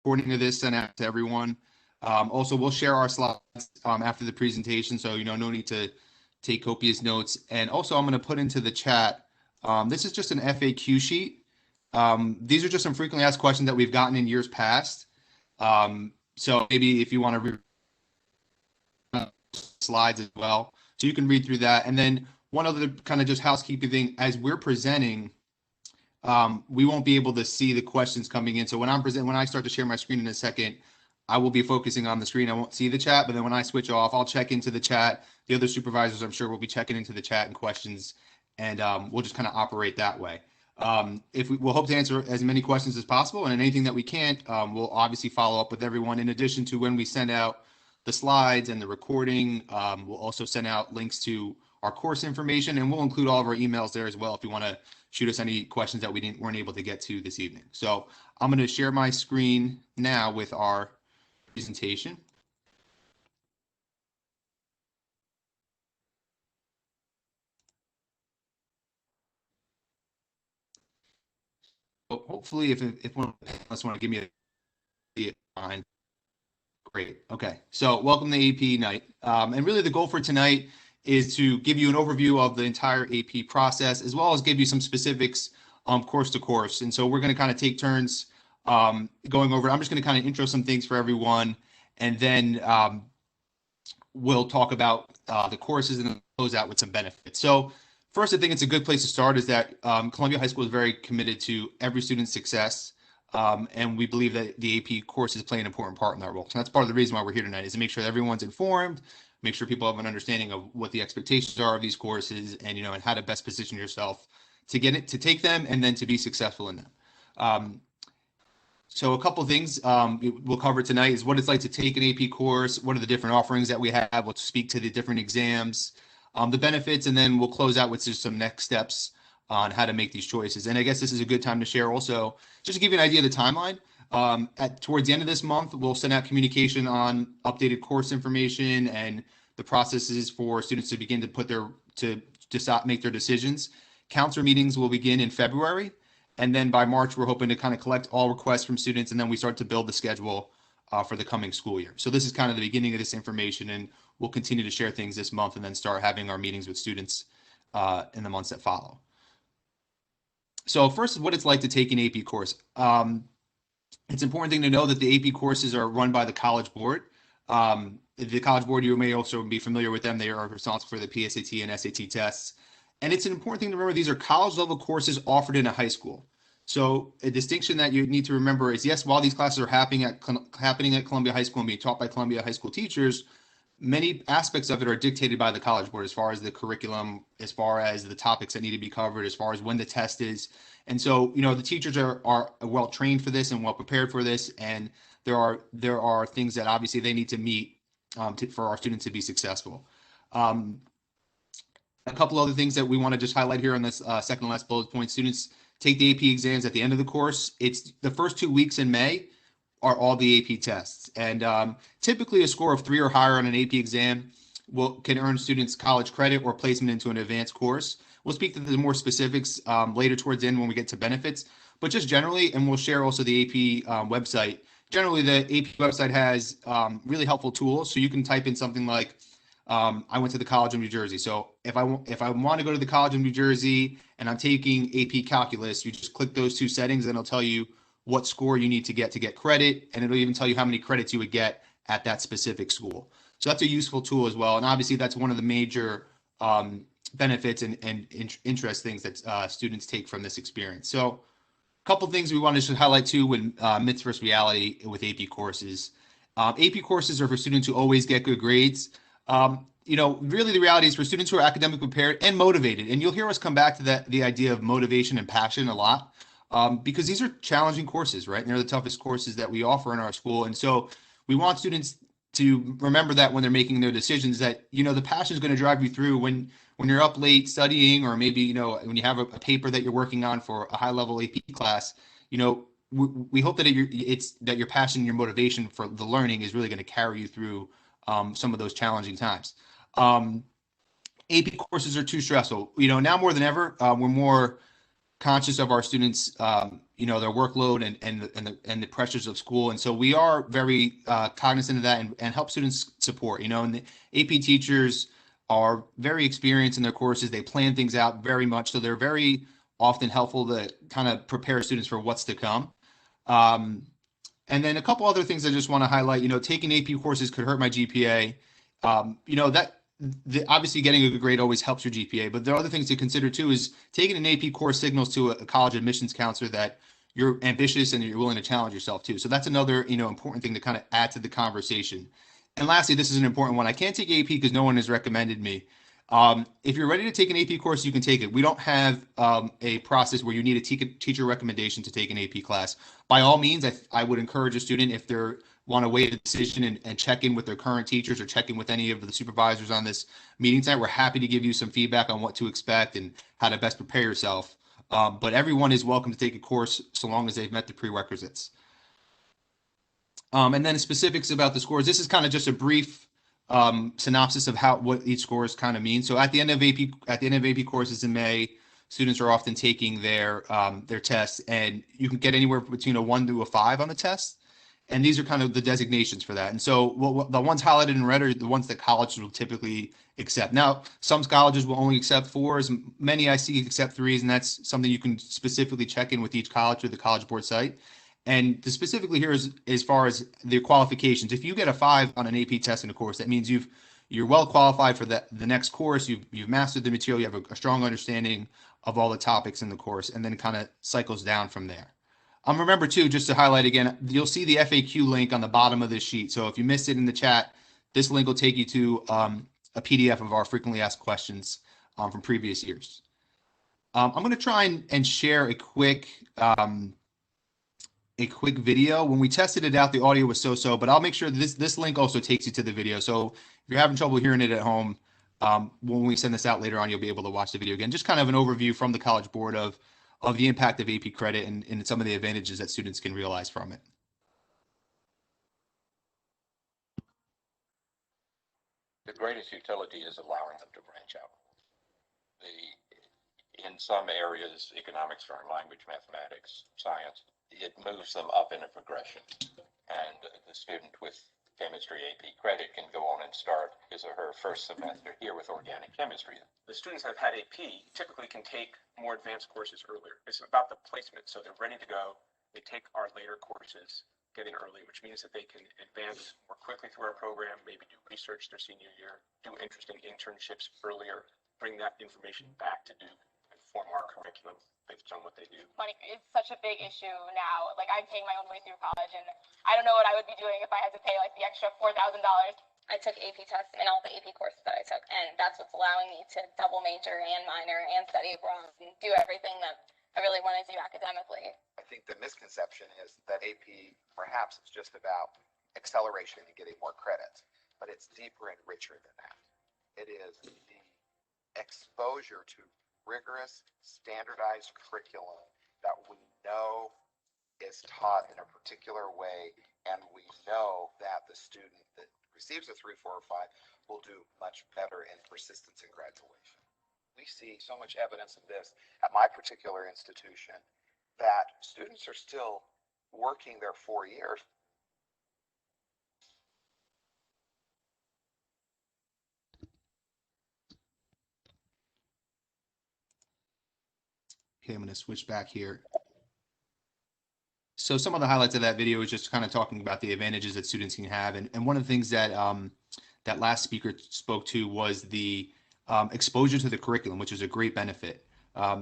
recording of this sent out to everyone. Also, we'll share our slides after the presentation, so no need to take copious notes. And also, I'm going to put into the chat. This is just an FAQ sheet. These are just some frequently asked questions that we've gotten in years past. So maybe if you want to read slides as well, so you can read through that. And then one other kind of just housekeeping thing, as we're presenting, we won't be able to see the questions coming in. So when I start to share my screen in a second, I will be focusing on the screen. I won't see the chat, but then when I switch off, I'll check into the chat. The other supervisors, I'm sure, will be checking into the chat and questions, and we'll just kind of operate that way. We'll hope to answer as many questions as possible, and anything that we can't, we'll obviously follow up with everyone. In addition to when we send out the slides and the recording, we'll also send out links to our course information, and we'll include all of our emails there as well if you want to shoot us any questions that we weren't able to get to this evening. So I'm going to share my screen now with our presentation. So hopefully, if one of the panelists want to give me a fine. Great. Okay. So welcome to AP night. And really the goal for tonight is to give you an overview of the entire AP process, as well as give you some specifics course to course. And so we're going to kind of take turns going over. I'm just going to kind of intro some things for everyone, and then we'll talk about the courses and then close out with some benefits. So first, I think it's a good place to start is that Columbia High School is very committed to every student's success. And we believe that the AP courses play an important part in that role. So that's part of the reason why we're here tonight, is to make sure that everyone's informed, make sure people have an understanding of what the expectations are of these courses, and and how to best position yourself to take them and then to be successful in them. So a couple of things we'll cover tonight is what it's like to take an AP course, what are the different offerings that we have, we'll speak to the different exams, the benefits, and then we'll close out with just some next steps on how to make these choices. And I guess this is a good time to share also, just to give you an idea of the timeline. Towards the end of this month, we'll send out communication on updated course information and the processes for students to begin to make their decisions. Counselor meetings will begin in February. And then by March, we're hoping to kind of collect all requests from students, and then we start to build the schedule for the coming school year. So this is kind of the beginning of this information, and we'll continue to share things this month and then start having our meetings with students in the months that follow. So first, what it's like to take an AP course. It's an important thing to know that the AP courses are run by the College Board. The College Board, you may also be familiar with them. They are responsible for the PSAT and SAT tests. And it's an important thing to remember, these are college-level courses offered in a high school. So a distinction that you need to remember is, yes, while these classes are happening at Columbia High School and being taught by Columbia High School teachers, many aspects of it are dictated by the College Board, as far as the curriculum, as far as the topics that need to be covered, as far as when the test is. And so, the teachers are well trained for this and well prepared for this. And there are things that obviously they need to meet for our students to be successful. A couple other things that we want to just highlight here on this second to last bullet point: students take the AP exams at the end of the course. It's the first 2 weeks in May are all the AP tests. And typically a score of 3 or higher on an AP exam can earn students college credit or placement into an advanced course. We'll speak to the more specifics later towards the end when we get to benefits. But just generally, and we'll share also the AP website. Generally, the AP website has really helpful tools. So you can type in something like, I went to the College of New Jersey. So if I want to go to the College of New Jersey and I'm taking AP Calculus, you just click those 2 settings and it'll tell you what score you need to get credit, and it'll even tell you how many credits you would get at that specific school. So that's a useful tool as well. And obviously that's one of the major benefits and interest things that students take from this experience. So a couple things we want to highlight too with myths versus reality with AP courses. AP courses are for students who always get good grades. Really the reality is for students who are academically prepared and motivated. And you'll hear us come back to the idea of motivation and passion a lot. Because these are challenging courses, right? And they're the toughest courses that we offer in our school. And so we want students to remember that when they're making their decisions, that, the passion is going to drive you through when you're up late studying, or maybe, when you have a paper that you're working on for a high level AP class, we hope that that your passion and your motivation for the learning is really going to carry you through some of those challenging times. AP courses are too stressful. Now more than ever, we're more conscious of our students, you know, their workload and the pressures of school. And so we are very cognizant of that and help students support, you know, and the AP teachers are very experienced in their courses. They plan things out very much. So they're very often helpful to kind of prepare students for what's to come. And then a couple other things I just want to highlight, you know, taking AP courses could hurt my GPA. You know, obviously getting a good grade always helps your GPA, but there are other things to consider too, is taking an AP course signals to a college admissions counselor that you're ambitious and you're willing to challenge yourself too. So that's another, you know, important thing to kind of add to the conversation. And lastly, this is an important one. I can't take AP because no one has recommended me. If you're ready to take an AP course, you can take it. We don't have a process where you need a teacher recommendation to take an AP class. By all means, I would encourage a student, if they're want to weigh the decision and check in with their current teachers or check in with any of the supervisors on this meeting tonight, we're happy to give you some feedback on what to expect and how to best prepare yourself. But everyone is welcome to take a course so long as they've met the prerequisites. And then specifics about the scores. This is kind of just a brief synopsis of what each scores kind of mean. So at the end of AP courses in May, students are often taking their tests, and you can get anywhere between a 1 to a 5 on the test. And these are kind of the designations for that. And so the ones highlighted in red are the ones that colleges will typically accept. Now, some colleges will only accept 4s. Many I see accept 3s, and that's something you can specifically check in with each college through the College Board site. And specifically here is as far as the qualifications. If you get a 5 on an AP test in a course, that means you're well qualified for the next course. You've mastered the material. You have a strong understanding of all the topics in the course, and then kind of cycles down from there. Remember too, just to highlight again, you'll see the FAQ link on the bottom of this sheet. So if you missed it in the chat, this link will take you to a PDF of our frequently asked questions from previous years. I'm going to try and share a quick video. When we tested it out, the audio was so-so, but I'll make sure this link also takes you to the video. So if you're having trouble hearing it at home, when we send this out later on, you'll be able to watch the video again. Just kind of an overview from the College Board of the impact of AP credit and some of the advantages that students can realize from it. The greatest utility is allowing them to branch out. In some areas, economics, foreign language, mathematics, science, it moves them up in a progression. And the student with chemistry AP credit can go on and start his or her first semester here with organic chemistry. The students that have had AP typically can take more advanced courses earlier. It's about the placement, so they're ready to go. They take our later courses getting early, which means that they can advance more quickly through our program, maybe do research their senior year, do interesting internships earlier, bring that information back to Duke and form our curriculum based on what they do. Money is such a big issue now. Like, I'm paying my own way through college, and I don't know what I would be doing if I had to pay like the extra $4,000. I took AP tests in all the AP courses that I took, and that's what's allowing me to double major and minor and study abroad and do everything that I really want to do academically. I think the misconception is that AP perhaps is just about acceleration and getting more credits, but it's deeper and richer than that. It is the exposure to rigorous, standardized curriculum that we know is taught in a particular way, and we know that the student that receives a 3, 4, or 5 will do much better in persistence and graduation. We see so much evidence of this at my particular institution that students are still working their 4 years. Okay, I'm going to switch back here. So some of the highlights of that video is just kind of talking about the advantages that students can have. And one of the things that that last speaker spoke to was the exposure to the curriculum, which is a great benefit.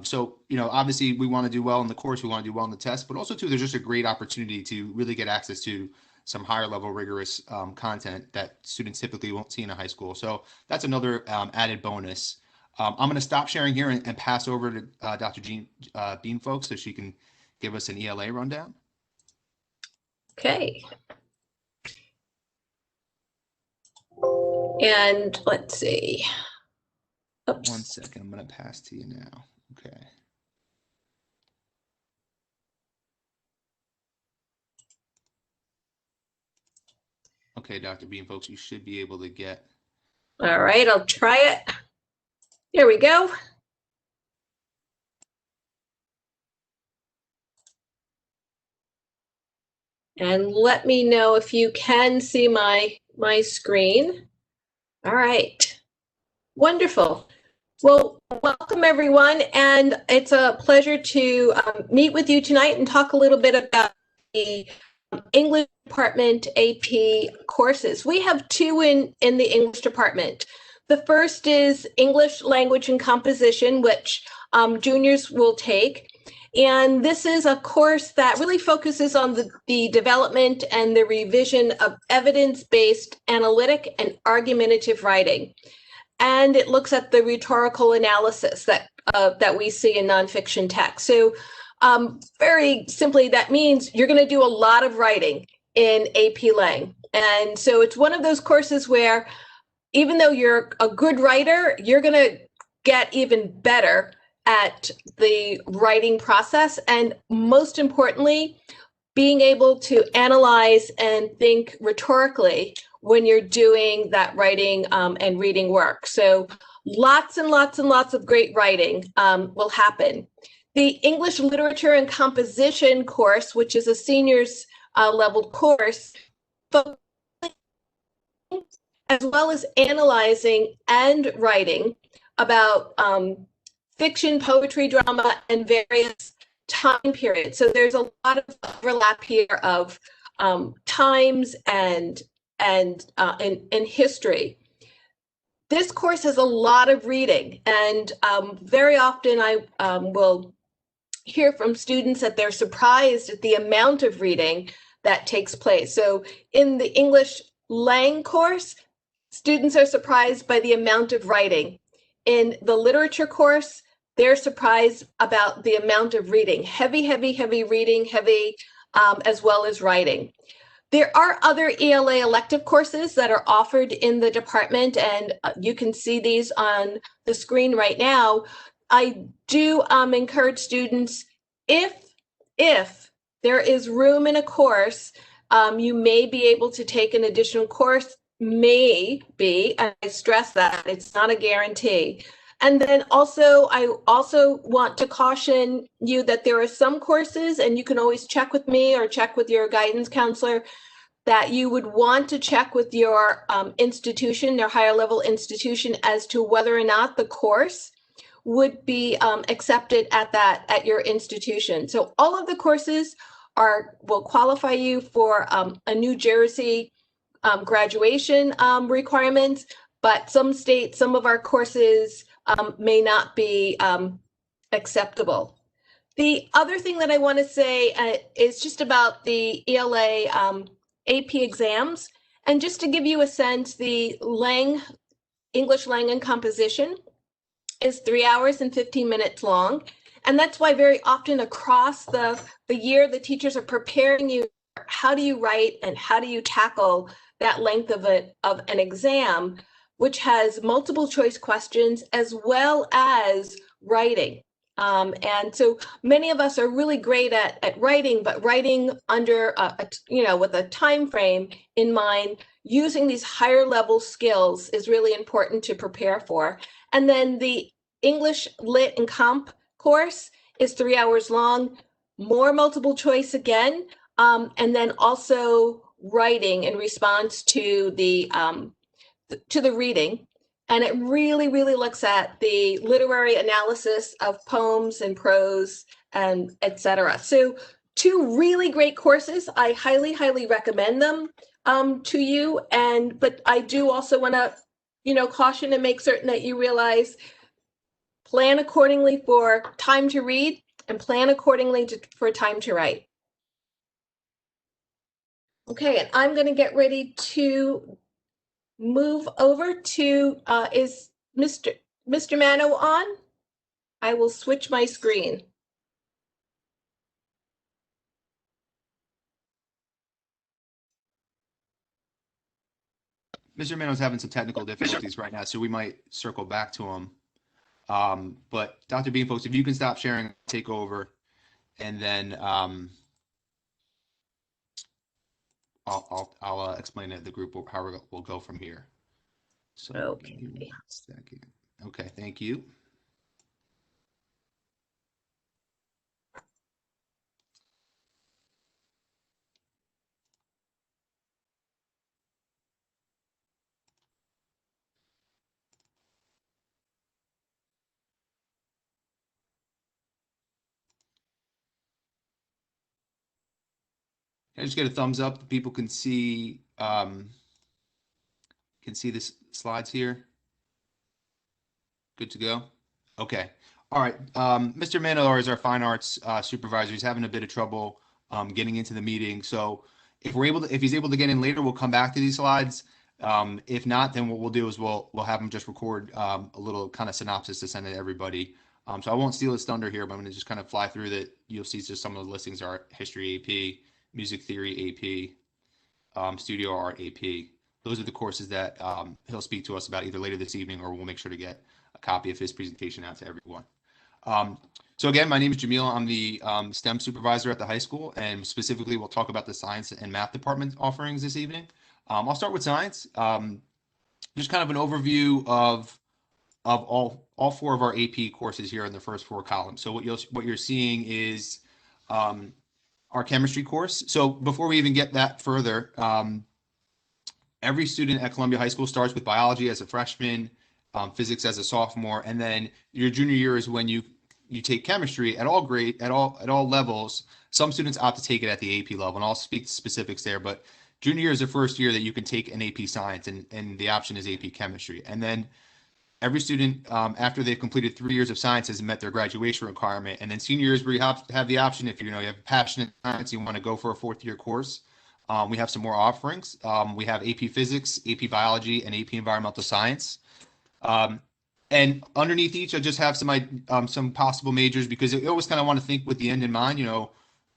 So, you know, obviously we want to do well in the course, we want to do well in the test, but also too, there's just a great opportunity to really get access to some higher level rigorous content that students typically won't see in a high school. So that's another added bonus. I'm going to stop sharing here and pass over to Dr. Jean Bean folks so she can give us an ELA rundown. Okay. And let's see. Oops. 1 second, I'm going to pass to you now. Okay. Okay, Dr. Bean folks, you should be able to get. All right, I'll try it. Here we go. And let me know if you can see my screen. All right. Wonderful. Well, welcome everyone, and it's a pleasure to meet with you tonight and talk a little bit about the English department AP courses. We have two in the English department. The first is English language and composition, which juniors will take. And this is a course that really focuses on the development and the revision of evidence-based analytic and argumentative writing. And it looks at the rhetorical analysis that we see in nonfiction text. So very simply, that means you're going to do a lot of writing in AP Lang. And so it's one of those courses where even though you're a good writer, you're going to get even better at the writing process. And most importantly, being able to analyze and think rhetorically when you're doing that writing and reading work. So lots and lots and lots of great writing will happen. The English literature and composition course, which is a seniors level course, as well as analyzing and writing about fiction, poetry, drama, and various time periods. So there's a lot of overlap here of times and in history. This course has a lot of reading, and very often I will hear from students that they're surprised at the amount of reading that takes place. So in the English Lang course, students are surprised by the amount of writing. In the literature course, they're surprised about the amount of reading. Heavy, heavy, heavy reading, heavy, as well as writing. There are other ELA elective courses that are offered in the department, and you can see these on the screen right now. I do encourage students, if there is room in a course, you may be able to take an additional course, may be, and I stress that, it's not a guarantee. And then also, I also want to caution you that there are some courses, and you can always check with me or check with your guidance counselor, that you would want to check with your institution, their higher level institution, as to whether or not the course would be accepted at your institution. So all of the courses will qualify you for a New Jersey graduation requirements, but some states, some of our courses may not be acceptable. The other thing that I want to say is just about the ELA AP exams. And just to give you a sense, the English Lang and Composition is 3 hours and 15 minutes long. And that's why very often across the year, the teachers are preparing you, how do you write and how do you tackle that length of an exam, which has multiple choice questions as well as writing. And so many of us are really great at writing, but writing under, with a time frame in mind, using these higher level skills is really important to prepare for. And then the English Lit and Comp course is 3 hours long, more multiple choice again, and then also writing in response to the reading. And it really, really looks at the literary analysis of poems and prose and etc. So 2 really great courses. I highly, highly recommend them to you. But I do also want to, caution and make certain that you realize, plan accordingly for time to read and plan accordingly for time to write. Okay, and I'm going to get ready to move over to, is Mr. Mano on? I will switch my screen. Mr. Mano's having some technical difficulties right now, so we might circle back to him. But Dr. Bean, folks, if you can stop sharing, take over, and then I'll explain to the group how we'll go from here. So, Okay. give me a second. Okay, thank you. Can I just get a thumbs up? People can see the slides here. Good to go. Okay. All right. Mr. Manilor is our fine arts supervisor. He's having a bit of trouble getting into the meeting. So if he's able to get in later, we'll come back to these slides. If not, then what we'll do is we'll have him just record a little kind of synopsis to send it to everybody. So I won't steal his thunder here, but I'm going to just kind of fly through that. You'll see just some of the listings are history AP, music theory AP, studio art AP. Those are the courses that he'll speak to us about either later this evening, or we'll make sure to get a copy of his presentation out to everyone. So again, my name is Jamil. I'm the STEM supervisor at the high school, and specifically we'll talk about the science and math department offerings this evening. I'll start with science. Just kind of an overview of all four of our AP courses here in the first four columns. So what you're seeing is our chemistry course. So before we even get that further, every student at Columbia High School starts with biology as a freshman, physics as a sophomore, and then your junior year is when you take chemistry at all levels. Some students opt to take it at the AP level, and I'll speak specifics there. But junior year is the first year that you can take an AP science, and the option is AP chemistry. And then every student, after they've completed 3 years of science, has met their graduation requirement. And then senior years, where you have the option, if you have a passion in science, you want to go for a fourth year course. We have some more offerings. We have AP Physics, AP Biology, and AP Environmental Science. And underneath each, I just have some possible majors, because you always kind of want to think with the end in mind.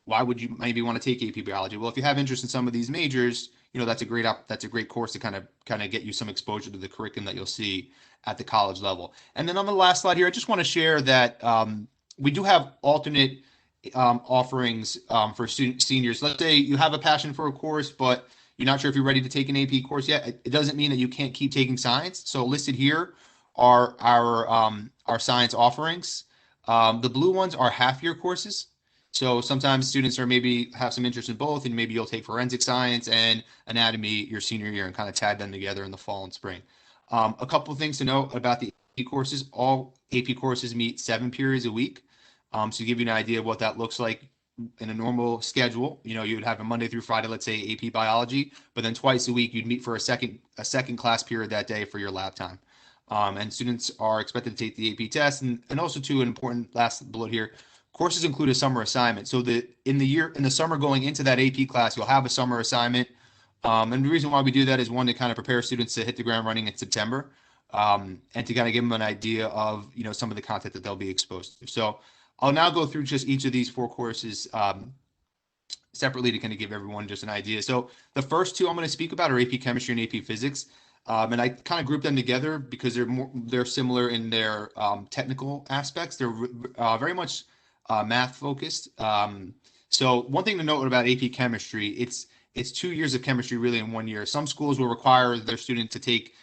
Why would you maybe want to take AP Biology? Well, if you have interest in some of these majors, that's a great course to kind of get you some exposure to the curriculum that you'll see at the college level. And then on the last slide here, I just want to share that we do have alternate offerings for seniors. Let's say you have a passion for a course, but you're not sure if you're ready to take an AP course yet. It doesn't mean that you can't keep taking science. So listed here are our science offerings. The blue ones are half-year courses. So sometimes students maybe have some interest in both, and maybe you'll take forensic science and anatomy your senior year and kind of tag them together in the fall and spring. A couple of things to note about the AP courses. All AP courses meet 7 periods a week. So to give you an idea of what that looks like in a normal schedule, you would have a Monday through Friday, let's say AP Biology, but then twice a week you'd meet for a second class period that day for your lab time. And students are expected to take the AP test, and also to an important last bullet here, courses include a summer assignment. So in the summer going into that AP class, you'll have a summer assignment. And the reason why we do that is, one, to kind of prepare students to hit the ground running in September, and to kind of give them an idea of some of the content that they'll be exposed to. So I'll now go through just each of these 4 courses separately to kind of give everyone just an idea. So the first 2 I'm going to speak about are AP Chemistry and AP Physics. And I kind of group them together because they're similar in their technical aspects. They're very much math focused. So one thing to note about AP Chemistry, it's 2 years of chemistry really in 1 year. Some schools will require their student to take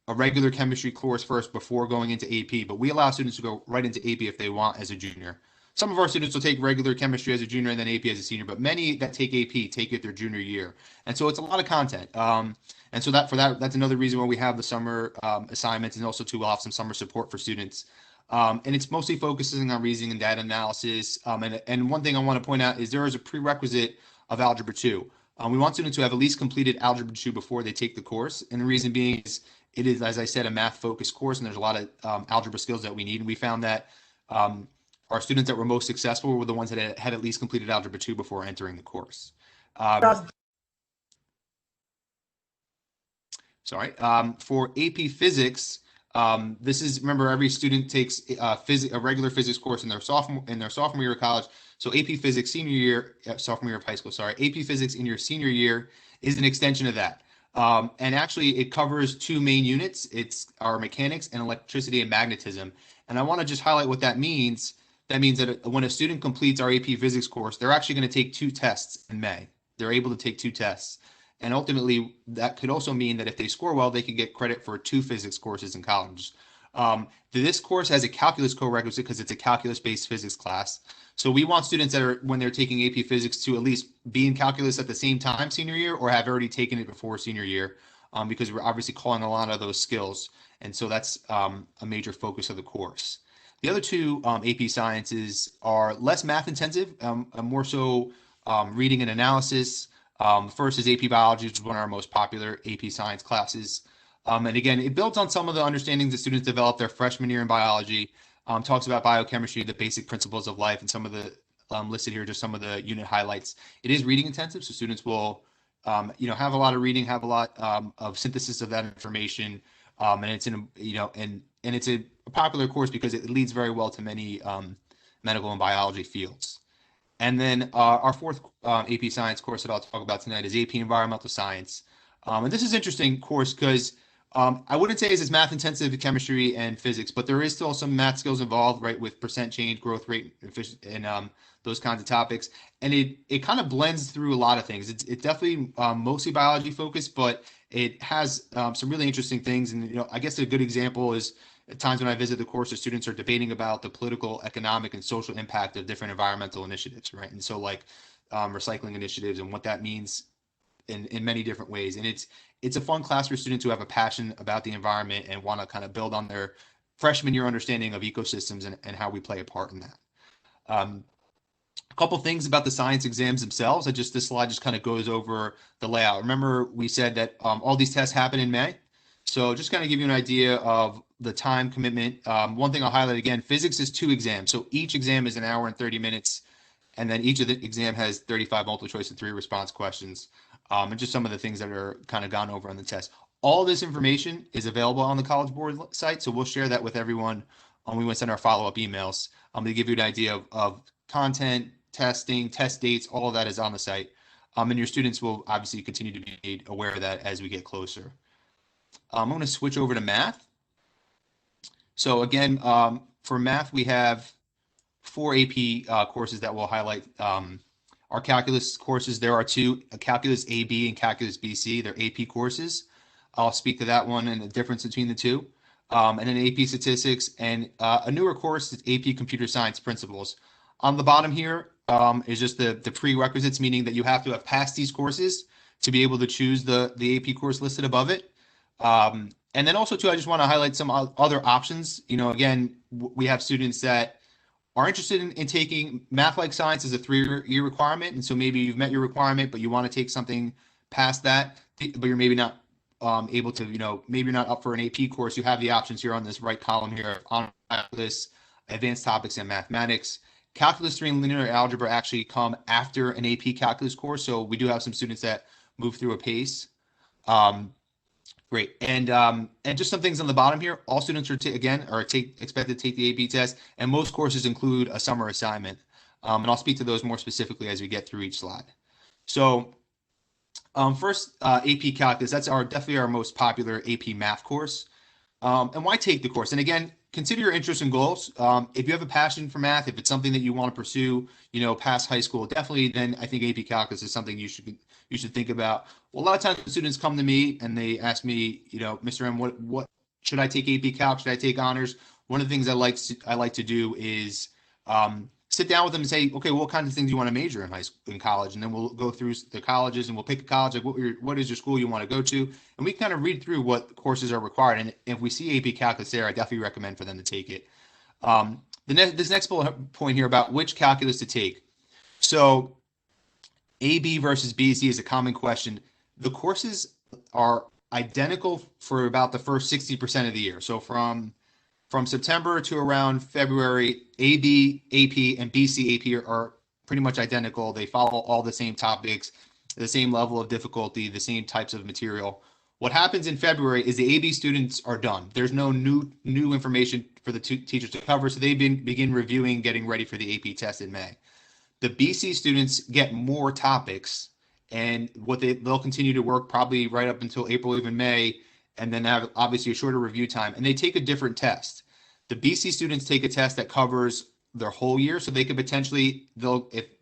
a regular chemistry course first before going into AP, but we allow students to go right into AP if they want as a junior. Some of our students will take regular chemistry as a junior and then AP as a senior, but many that take AP take it their junior year. And so it's a lot of content. And so that's another reason why we have the summer assignments, and also we'll have some summer support for students. And it's mostly focusing on reasoning and data analysis. And one thing I want to point out is there is a prerequisite of Algebra 2. We want students to have at least completed Algebra 2 before they take the course. And the reason being is it is, as I said, a math-focused course, and there's a lot of algebra skills that we need. And we found that our students that were most successful were the ones that had at least completed Algebra 2 before entering the course. For AP Physics, this is, remember, every student takes a regular physics course in their sophomore year of college. So AP Physics sophomore year of high school, AP Physics in your senior year is an extension of that. And actually it covers 2 main units. It's our mechanics and electricity and magnetism. And I want to just highlight what that means. That means that when a student completes our AP Physics course, they're actually going to take 2 tests in May. They're able to take 2 tests. And ultimately, that could also mean that if they score well, they could get credit for 2 physics courses in college. This course has a calculus co-requisite because it's a calculus-based physics class. So we want students that when they're taking AP Physics to at least be in calculus at the same time senior year, or have already taken it before senior year, because we're obviously calling a lot of those skills. And so that's a major focus of the course. The other 2 AP Sciences are less math intensive, more so reading and analysis. First is AP Biology, which is one of our most popular AP Science classes. And again, it builds on some of the understandings that students develop their freshman year in biology, talks about biochemistry, the basic principles of life, and some of the listed here, just some of the unit highlights. It is reading intensive, so students will, have a lot of reading, have a lot of synthesis of that information, and it's and it's a popular course because it leads very well to many medical and biology fields. And then our fourth AP Science course that I'll talk about tonight is AP Environmental Science. And this is an interesting course because I wouldn't say it's math intensive chemistry and physics, but there is still some math skills involved, right, with percent change, growth rate, and those kinds of topics. And it kind of blends through a lot of things. It's definitely mostly biology focused, but it has some really interesting things. And, I guess a good example is at times when I visit the course, the students are debating about the political, economic, and social impact of different environmental initiatives, right? And so like recycling initiatives and what that means in many different ways. And it's a fun class for students who have a passion about the environment and want to kind of build on their freshman year understanding of ecosystems and how we play a part in that. A couple things about the science exams themselves. This slide just kind of goes over the layout. Remember, we said that all these tests happen in May. So just kind of give you an idea of the time commitment. One thing I'll highlight again, physics is 2 exams. So each exam is an hour and 30 minutes. And then each of the exam has 35 multiple choice and 3 response questions. And just some of the things that are kind of gone over on the test. All this information is available on the College Board site. So we'll share that with everyone when we send our follow-up emails. To give you an idea of content, testing, test dates, all of that is on the site. And your students will obviously continue to be made aware of that as we get closer. I'm going to switch over to math. So again, for math, we have 4 AP courses that we'll highlight. Our calculus courses, there are 2, Calculus AB and Calculus BC. They're AP courses. I'll speak to that one and the difference between the two. And then AP Statistics and a newer course is AP Computer Science Principles. On the bottom here is just the prerequisites, meaning that you have to have passed these courses to be able to choose the AP course listed above it. And then also too, I just want to highlight some other options. Again, we have students that are interested in taking math like science as a 3-year requirement. And so maybe you've met your requirement, but you want to take something past that, but you're maybe not able to, maybe you're not up for an AP course. You have the options here on this right column here on calculus, advanced topics and mathematics. Calculus 3 and linear algebra actually come after an AP calculus course. So we do have some students that move through a pace. Great. And just some things on the bottom here. All students are expected to take the AP test, and most courses include a summer assignment. And I'll speak to those more specifically as we get through each slide. So first, AP Calculus, that's definitely our most popular AP Math course. And why take the course? And again, consider your interests and goals. If you have a passion for math, if it's something that you want to pursue, past high school, definitely then I think AP Calculus is something you should think about. Well, a lot of times students come to me and they ask me, Mr. M, what should I take AP Calc? Should I take honors? One of the things I like to do is sit down with them and say, okay, what kinds of things do you want to major in high school, in college? And then we'll go through the colleges and we'll pick a college, like what is your school you want to go to? And we kind of read through what courses are required. And if we see AP Calculus there, I definitely recommend for them to take it. This next bullet point here about which calculus to take. So AB versus BC is a common question. The courses are identical for about the first 60% of the year. So from September to around February, AB, AP, and BC AP are pretty much identical. They follow all the same topics, the same level of difficulty, the same types of material. What happens in February is the AB students are done. There's no new information for the teachers to cover, so they begin reviewing, getting ready for the AP test in May. The BC students get more topics, and they'll continue to work probably right up until April, even May, and then have obviously a shorter review time, and they take a different test. The BC students take a test that covers their whole year, so they could potentially,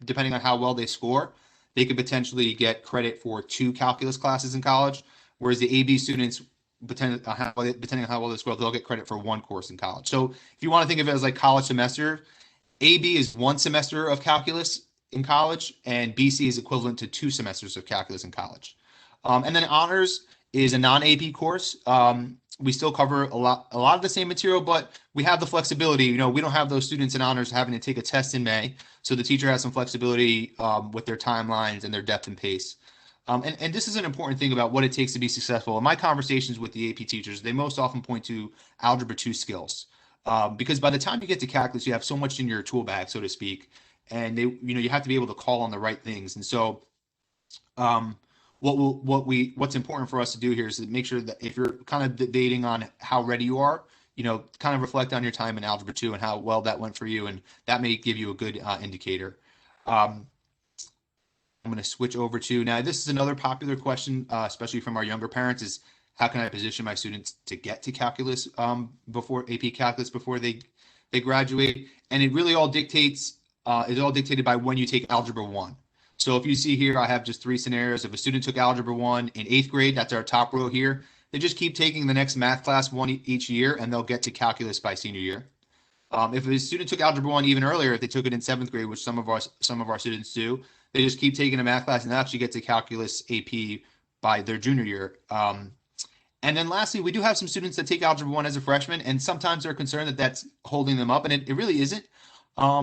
depending on how well they score, they could potentially get credit for 2 calculus classes in college, whereas the AB students, depending on how well they score, they'll get credit for 1 course in college. So if you want to think of it as like college semester, AB is 1 semester of calculus in college, and BC is equivalent to 2 semesters of calculus in college. And then honors is a non-AP course. We still cover a lot of the same material, but we have the flexibility. We don't have those students in honors having to take a test in May, so the teacher has some flexibility with their timelines and their depth and pace. And this is an important thing about what it takes to be successful. In my conversations with the AP teachers, they most often point to Algebra 2 skills. Because by the time you get to calculus, you have so much in your tool bag, so to speak, and you have to be able to call on the right things. And so, what's important for us to do here is to make sure that if you're kind of debating on how ready you are, kind of reflect on your time in Algebra 2 and how well that went for you, and that may give you a good indicator. I'm going to switch over to now. This is another popular question, especially from our younger parents: is how can I position my students to get to calculus before AP calculus before they graduate? And it really all dictates. It's all dictated by when you take Algebra 1. So if you see here, I have just 3 scenarios. If a student took Algebra 1 in 8th grade, that's our top row here. They just keep taking the next math class one each year, and they'll get to calculus by senior year. If a student took Algebra 1 even earlier, if they took it in 7th grade, which some of our students do, they just keep taking a math class and they actually get to calculus AP by their junior year. And then lastly, we do have some students that take Algebra 1 as a freshman, and sometimes they're concerned that that's holding them up, and it really isn't,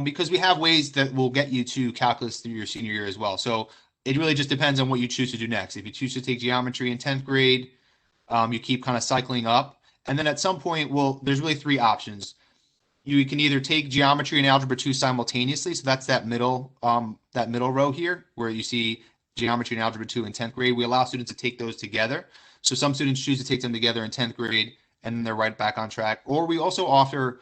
because we have ways that will get you to calculus through your senior year as well. So it really just depends on what you choose to do next. If you choose to take geometry in 10th grade, you keep kind of cycling up. And then at some point, there's really 3 options. You can either take geometry and algebra 2 simultaneously. So that's that middle row here where you see geometry and algebra 2 in 10th grade. We allow students to take those together. So some students choose to take them together in 10th grade and then they're right back on track. Or we also offer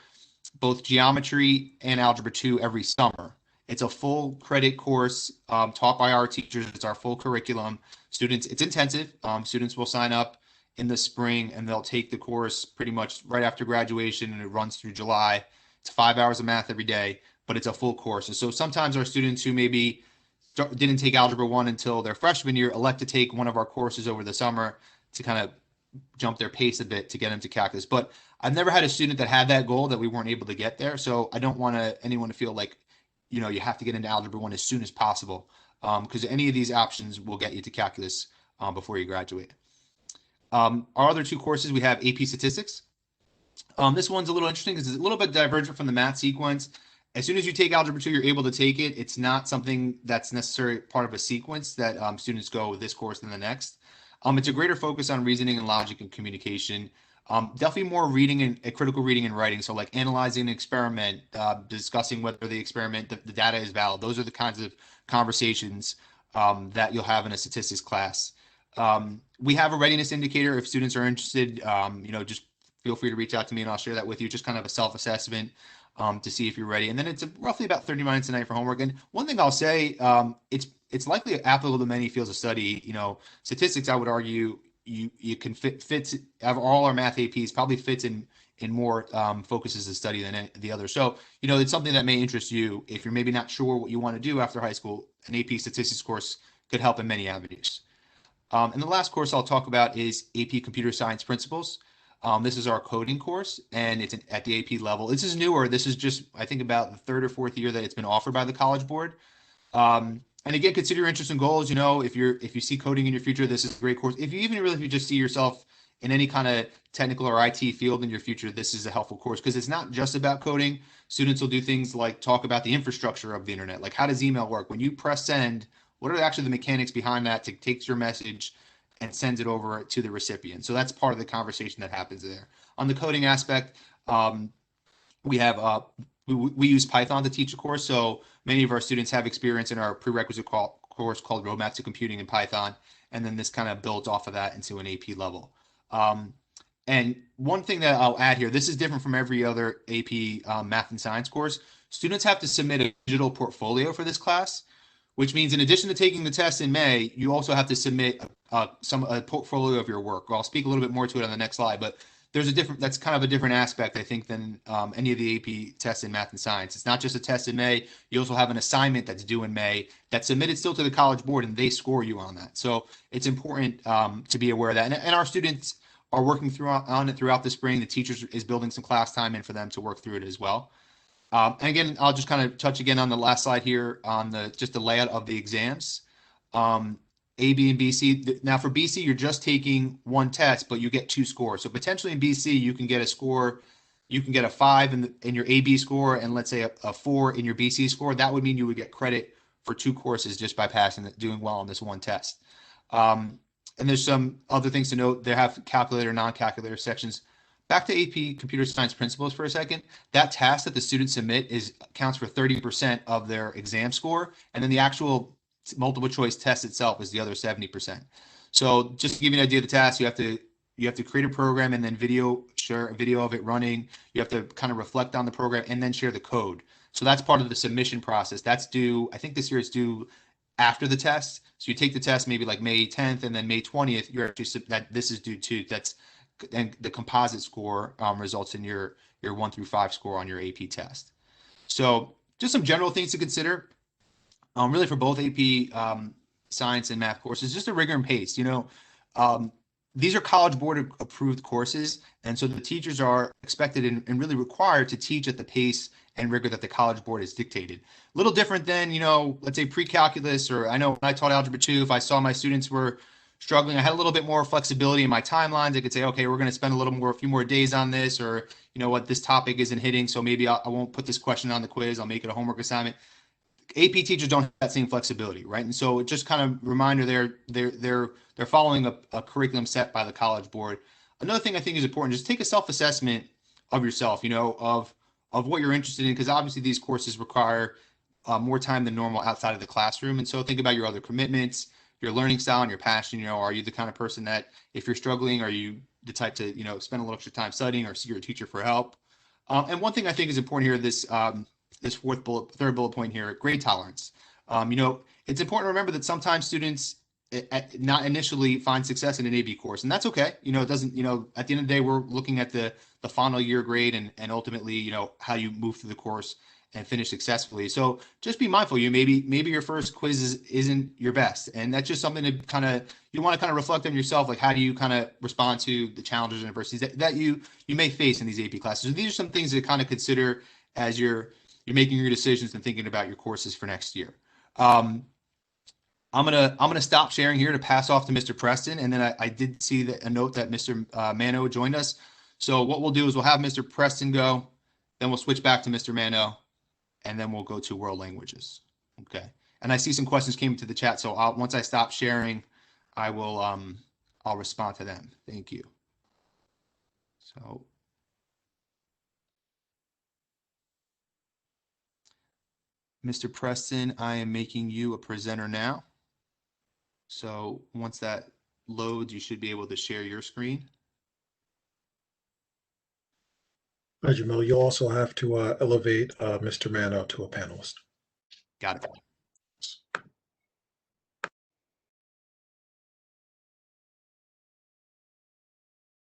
both geometry and algebra 2 every summer. It's a full credit course taught by our teachers. It's our full curriculum. It's intensive. Students will sign up in the spring and they'll take the course pretty much right after graduation, and it runs through July. It's 5 hours of math every day, but it's a full course. And so sometimes our students who maybe didn't take Algebra 1 until their freshman year elect to take one of our courses over the summer to kind of jump their pace a bit to get into calculus. But I've never had a student that had that goal that we weren't able to get there. So I don't want anyone to feel like, you have to get into Algebra 1 as soon as possible, because any of these options will get you to calculus before you graduate. Our other 2 courses, we have AP Statistics. This one's a little interesting because it's a little bit divergent from the math sequence. As soon as you take Algebra 2, you're able to take it. It's not something that's necessarily part of a sequence that students go with this course than the next. It's a greater focus on reasoning and logic and communication. Definitely more reading and critical reading and writing. So like analyzing an experiment, discussing whether the experiment, the data is valid. Those are the kinds of conversations that you'll have in a statistics class. We have a readiness indicator. If students are interested, just feel free to reach out to me and I'll share that with you. Just kind of a self-assessment to see if you're ready. And then it's roughly about 30 minutes a night for homework. And one thing I'll say, it's likely applicable to many fields of study. Statistics, I would argue, you can fits all our math APs probably fits in more focuses of study than the other. So, it's something that may interest you. If you're maybe not sure what you want to do after high school, an AP statistics course could help in many avenues. And the last course I'll talk about is AP Computer Science Principles. This is our coding course, and it's at the AP level. This is newer. This is just, I think, about the 3rd or 4th year that it's been offered by the College Board. And again, consider your interests and goals. If you see coding in your future, this is a great course. If you just see yourself in any kind of technical or IT field in your future, this is a helpful course because it's not just about coding. Students will do things like talk about the infrastructure of the internet, like how does email work? When you press send, what are actually the mechanics behind that to take your message and sends it over to the recipient? So that's part of the conversation that happens there. On the coding aspect, we have we use Python to teach a course. So many of our students have experience in our prerequisite course called Roadmaps to Computing in Python, and then this kind of builds off of that into an AP level. And one thing that I'll add here, this is different from every other AP math and science course. Students have to submit a digital portfolio for this class, which means in addition to taking the test in May, you also have to submit a portfolio of your work. I'll speak a little bit more to it on the next slide, but that's kind of a different aspect, I think, than any of the AP tests in math and science. It's not just a test in May. You also have an assignment that's due in May that's submitted still to the College Board, and they score you on that. So it's important to be aware of that. And our students are working on it throughout the spring. The teachers is building some class time in for them to work through it as well. And again, I'll just kind of touch again on the last slide here on just the layout of the exams. A, B, and BC. Now for BC, you're just taking one test, but you get 2 scores. So potentially in BC, you can get a score, you can get a 5 in your AB score, and let's say a 4 in your BC score. That would mean you would get credit for 2 courses just by doing well on this one test. And there's some other things to note. They have calculator, non-calculator sections. Back to AP Computer Science Principles for a second. That task that the students submit counts for 30% of their exam score, and then the actual multiple choice test itself is the other 70%. So just to give you an idea of the task, you have to create a program and then share a video of it running. You have to kind of reflect on the program and then share the code. So that's part of the submission process. That's due, I think this year it's due after the test. So you take the test maybe like May 10th, and then May 20th, you're actually this is due to, and the composite score results in your 1 through 5 score on your AP test. So just some general things to consider, really for both AP science and math courses, just a rigor and pace. These are College Board approved courses, and so the teachers are expected and really required to teach at the pace and rigor that the College Board has dictated. A little different than, let's say pre-calculus, or I know when I taught Algebra 2, if I saw my students were struggling, I had a little bit more flexibility in my timelines. I could say, okay, we're going to spend a few more days on this, or this topic isn't hitting, so maybe I won't put this question on the quiz. I'll make it a homework assignment. AP teachers don't have that same flexibility, right? And so it just kind of reminder they're following a curriculum set by the College Board. Another thing I think is important, just take a self-assessment of yourself, of what you're interested in, because obviously these courses require more time than normal outside of the classroom. And so think about your other commitments, your learning style, and your passion. Are you the kind of person that if you're struggling, are you the type to spend a little extra time studying, or see your teacher for help? And one thing I think is important here, this third bullet point here, grade tolerance. It's important to remember that sometimes students not initially find success in an AP course, and that's okay. It doesn't, at the end of the day, we're looking at the final year grade and ultimately, how you move through the course and finish successfully. So just be mindful. Maybe your first quiz isn't your best, and that's just something to you want to kind of reflect on yourself. Like, how do you kind of respond to the challenges and adversities that you may face in these AP classes? So these are some things to kind of consider as you're making your decisions and thinking about your courses for next year. I'm gonna stop sharing here to pass off to Mr. Preston, and then I did see a note that Mr. Mano joined us. So what we'll do is we'll have Mr. Preston go, then we'll switch back to Mr. Mano, and then we'll go to world languages. Okay. And I see some questions came into the chat, so once I stop sharing, I'll respond to them. Thank you. So. Mr. Preston, I am making you a presenter now. So once that loads, you should be able to share your screen. Jamil, you also have to elevate Mr. Mano to a panelist. Got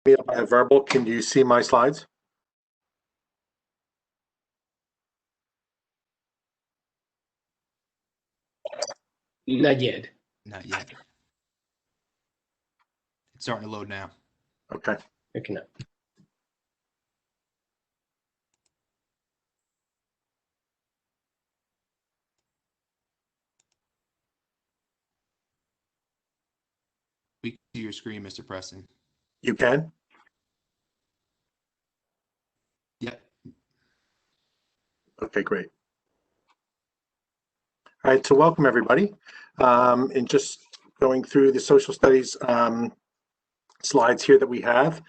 it. Verbal, can you see my slides? Not yet. Not yet. It's starting to load now. Okay. Okay. Now. We can see your screen, Mr. Preston. You can? Yep. Okay, great. All right, so welcome everybody. And just going through the social studies slides here that we have.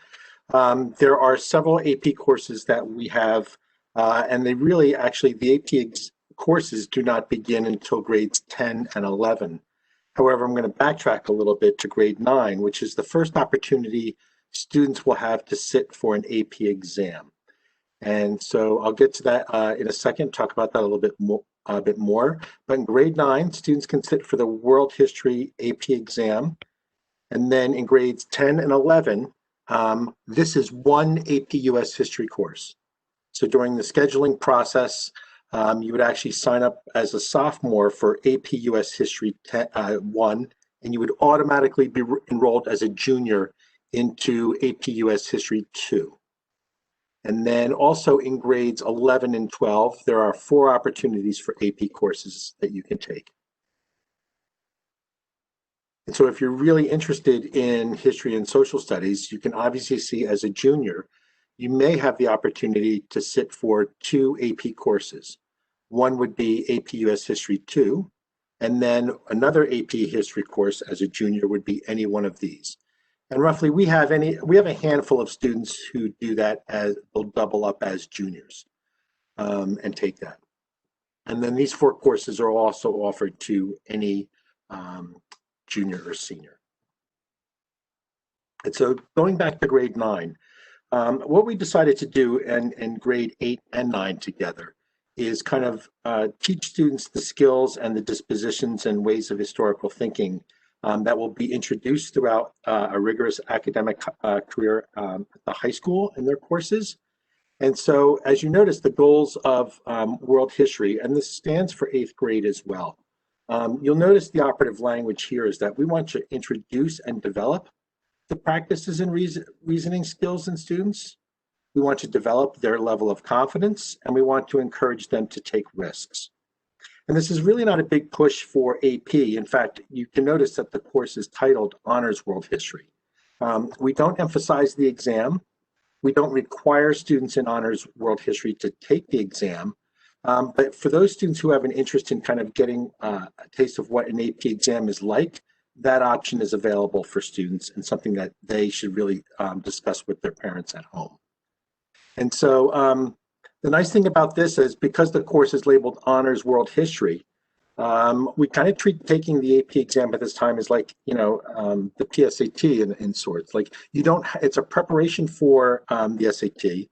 There are several AP courses that we have, and they really actually, the AP courses do not begin until grades 10 and 11. However, I'm going to backtrack a little bit to grade 9, which is the first opportunity students will have to sit for an AP exam. And so I'll get to that in a second, talk about that a little bit more. But in grade 9, students can sit for the World History AP exam. And then in grades 10 and 11, this is one AP US History course. So during the scheduling process, you would actually sign up as a sophomore for AP US History 1, and you would automatically be enrolled as a junior into AP US History 2. And then also in grades 11 and 12, there are 4 opportunities for AP courses that you can take. And so if you're really interested in history and social studies, you can obviously see as a junior, you may have the opportunity to sit for 2 AP courses. One would be AP US History 2, And then another AP history course as a junior would be any one of these. And roughly we have a handful of students who do that as they'll double up as juniors and take that. And then these 4 courses are also offered to any junior or senior. And so going back to grade 9, what we decided to do in grade 8 and 9 together is kind of teach students the skills and the dispositions and ways of historical thinking that will be introduced throughout a rigorous academic career at the high school in their courses. And so, as you notice, the goals of world history, and this stands for 8th grade as well. You'll notice the operative language here is that we want to introduce and develop the practices and reasoning skills in students. We want to develop their level of confidence, and we want to encourage them to take risks. And this is really not a big push for AP. In fact, you can notice that the course is titled Honors World History. We don't emphasize the exam. We don't require students in Honors World History to take the exam. But for those students who have an interest in kind of getting a taste of what an AP exam is like, that option is available for students and something that they should really discuss with their parents at home. And so the nice thing about this is because the course is labeled Honors World History, we kind of treat taking the AP exam at this time as like, the PSAT in sorts. Like it's a preparation for the SAT.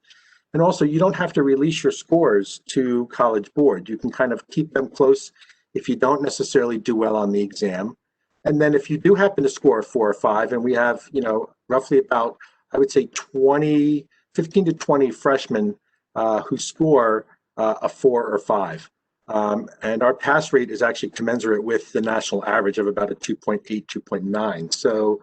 And also you don't have to release your scores to College Board. You can kind of keep them close if you don't necessarily do well on the exam. And then if you do happen to score a 4 or 5, and we have, roughly about, I would say 15 to 20 freshmen who score a 4 or 5. And our pass rate is actually commensurate with the national average of about a 2.8, 2.9. So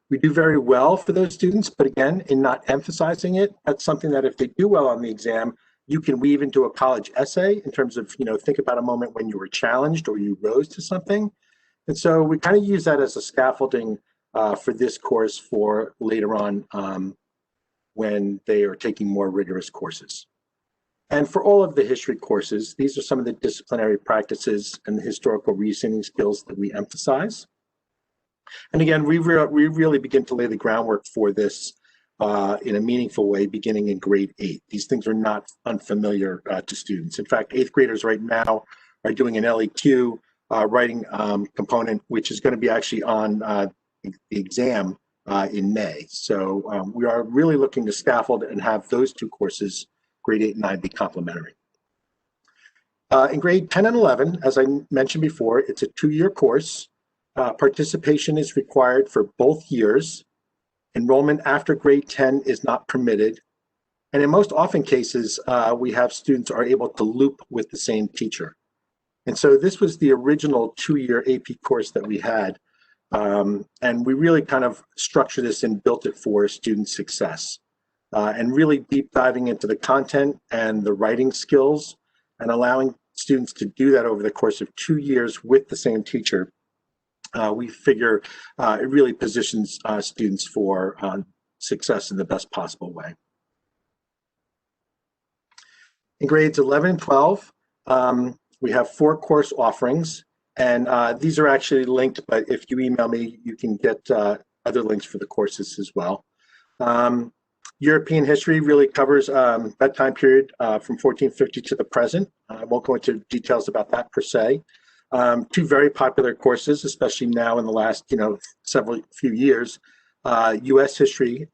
we do very well for those students, but again, in not emphasizing it, that's something that if they do well on the exam, you can weave into a college essay in terms of, think about a moment when you were challenged or you rose to something. And so we kind of use that as a scaffolding for this course for later on when they are taking more rigorous courses. And for all of the history courses, these are some of the disciplinary practices and the historical reasoning skills that we emphasize. And again, we really begin to lay the groundwork for this in a meaningful way beginning in grade 8. These things are not unfamiliar to students. In fact, 8th graders right now are doing an LEQ writing component, which is going to be actually on the exam in May. So we are really looking to scaffold and have those 2 courses, grade 8 and 9, be complementary. In grade 10 and 11, as I mentioned before, it's a 2-year course. Participation is required for both years. Enrollment after grade 10 is not permitted. And in most often cases, we have students are able to loop with the same teacher. And so this was the original 2-year AP course that we had. And we really kind of structured this and built it for student success. And really deep diving into the content and the writing skills and allowing students to do that over the course of 2 years with the same teacher. We figure it really positions students for success in the best possible way. In grades 11 and 12, we have 4 course offerings, and these are actually linked, but if you email me, you can get other links for the courses as well. European history really covers that time period from 1450 to the present. I won't go into details about that per se. 2 very popular courses, especially now in the last few years, U.S. history,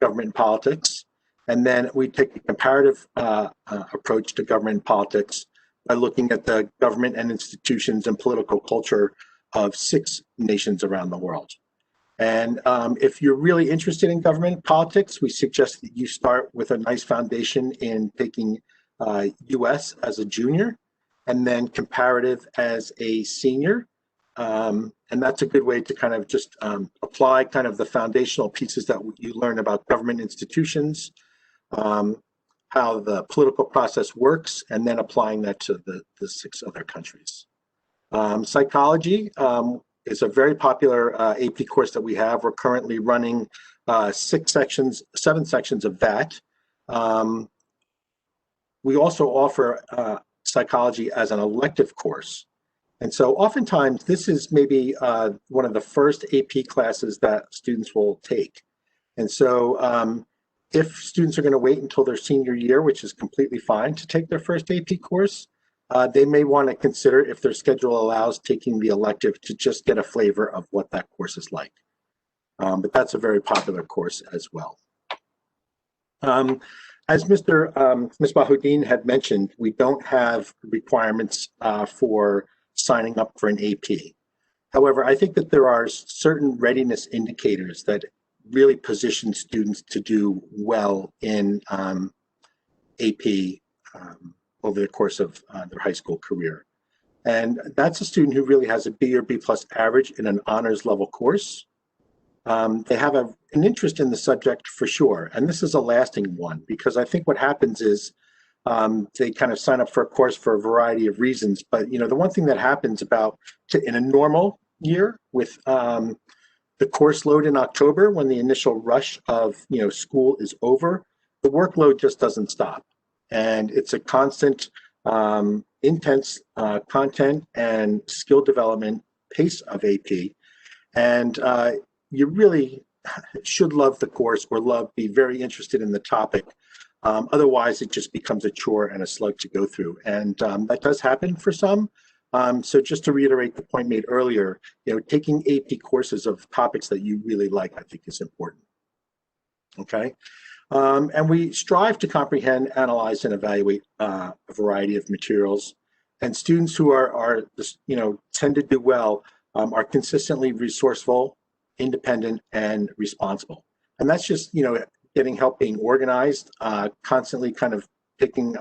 government and politics, and then we take a comparative approach to government and politics by looking at the government and institutions and political culture of 6 nations around the world. And if you're really interested in government politics, we suggest that you start with a nice foundation in taking U.S. as a junior and then comparative as a senior. And that's a good way to kind of just apply kind of the foundational pieces that you learn about government institutions, how the political process works, and then applying that to the 6 other countries. Psychology is a very popular AP course that we have. We're currently running 7 sections of that. We also offer psychology as an elective course. And so oftentimes this is maybe one of the first AP classes that students will take. And so if students are going to wait until their senior year, which is completely fine, to take their first AP course, they may want to consider, if their schedule allows, taking the elective to just get a flavor of what that course is like. But that's a very popular course as well. As Ms. Bahudin had mentioned, we don't have requirements for signing up for an AP. However, I think that there are certain readiness indicators that really position students to do well in AP over the course of their high school career. And that's a student who really has a B or B plus average in an honors level course. They have an interest in the subject for sure. And this is a lasting one, because I think what happens is they kind of sign up for a course for a variety of reasons. But, you know, the one thing that happens in a normal year with the course load in October, when the initial rush of, you know, school is over, the workload just doesn't stop. And it's a constant, intense content and skill development pace of AP. And you really should love the course or be very interested in the topic. Otherwise, it just becomes a chore and a slug to go through. And that does happen for some. So just to reiterate the point made earlier, you know, taking AP courses of topics that you really like, I think, is important. Okay. And we strive to comprehend, analyze, and evaluate a variety of materials. And students who are you know, tend to do well are consistently resourceful, independent, and responsible. And that's just, you know, getting help being organized, constantly kind of taking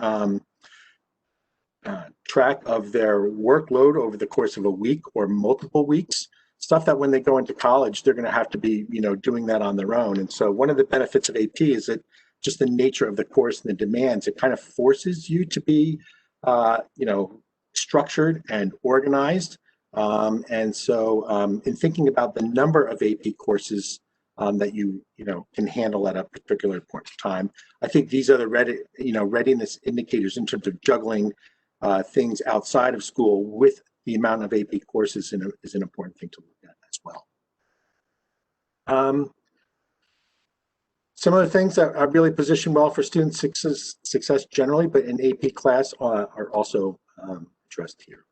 track of their workload over the course of a week or multiple weeks, stuff that when they go into college, they're going to have to be, you know, doing that on their own. And so one of the benefits of AP is that just the nature of the course and the demands, it kind of forces you to be, you know, structured and organized. And so in thinking about the number of AP courses that you know, can handle at a particular point in time, I think these are the readiness indicators in terms of juggling things outside of school with the amount of AP courses is an important thing to look at as well. Some of the things that are really positioned well for student success generally, but in AP class are also addressed here.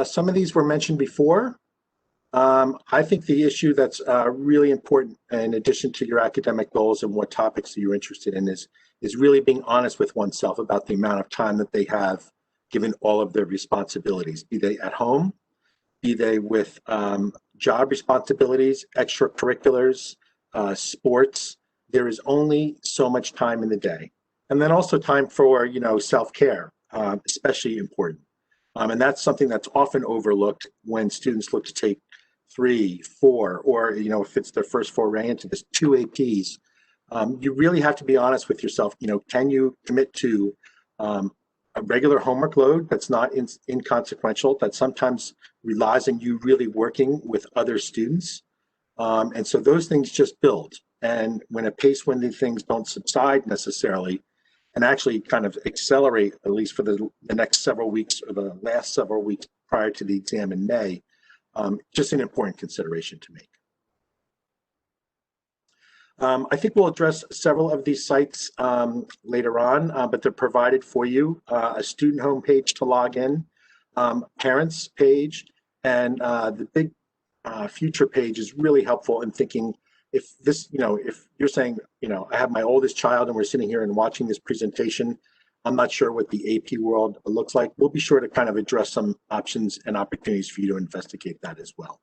Some of these were mentioned before. I think the issue that's really important, in addition to your academic goals and what topics you're interested in, is really being honest with oneself about the amount of time that they have given all of their responsibilities, be they at home, be they with job responsibilities, extracurriculars, sports. There is only so much time in the day. And then also time for, you know, self-care, especially important. And that's something that's often overlooked when students look to take 3, 4, or, you know, if it's their first foray into this, 2 APs. You really have to be honest with yourself. You know, can you commit to a regular homework load that's not inconsequential, that sometimes relies on you really working with other students? And so those things just build. And when the things don't subside necessarily, and actually kind of accelerate, at least for the next several weeks or the last several weeks prior to the exam in May, just an important consideration to make. I think we'll address several of these sites later on, but they're provided for you. A student homepage to log in, parents page, and the big future page is really helpful in thinking if this, you know, if you're saying, you know, I have my oldest child and we're sitting here and watching this presentation, I'm not sure what the AP world looks like. We'll be sure to kind of address some options and opportunities for you to investigate that as well.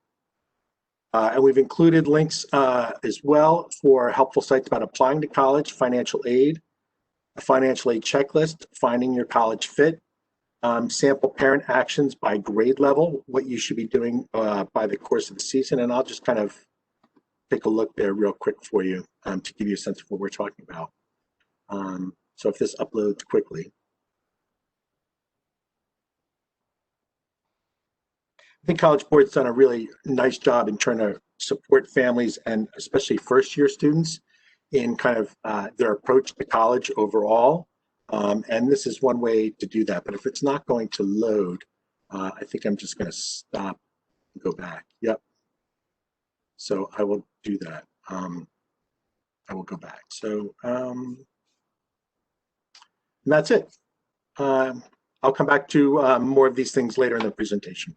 And we've included links as well for helpful sites about applying to college, financial aid, a financial aid checklist, finding your college fit, sample parent actions by grade level, what you should be doing by the course of the season. And I'll just kind of take a look there real quick for you to give you a sense of what we're talking about. So if this uploads quickly. I think College Board's done a really nice job in trying to support families and especially first-year students in kind of their approach to college overall. And this is one way to do that. But if it's not going to load, I think I'm just going to stop and go back. Yep. So I will do that. I will go back. So and that's it. I'll come back to more of these things later in the presentation.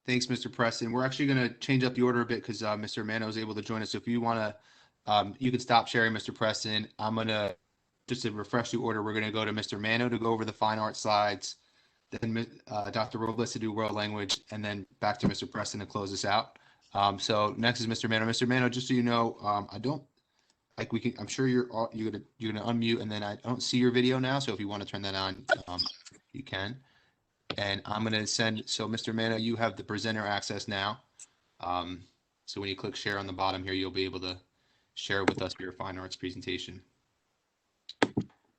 Thanks, Mr. Preston. We're actually going to change up the order a bit because Mr. Mano is able to join us. So if you want to, you can stop sharing, Mr. Preston. I'm going to, just to refresh the order, we're going to go to Mr. Mano to go over the fine art slides, then Dr. Robles to do world language, and then back to Mr. Preston to close this out. So next is Mr. Mano. Mr. Mano, just so you know, I don't, like we can, I'm sure you're gonna unmute, and then I don't see your video now. So if you want to turn that on, you can. And I'm going to send, so Mr. Mano, you have the presenter access now. So when you click share on the bottom here, you'll be able to share with us your fine arts presentation.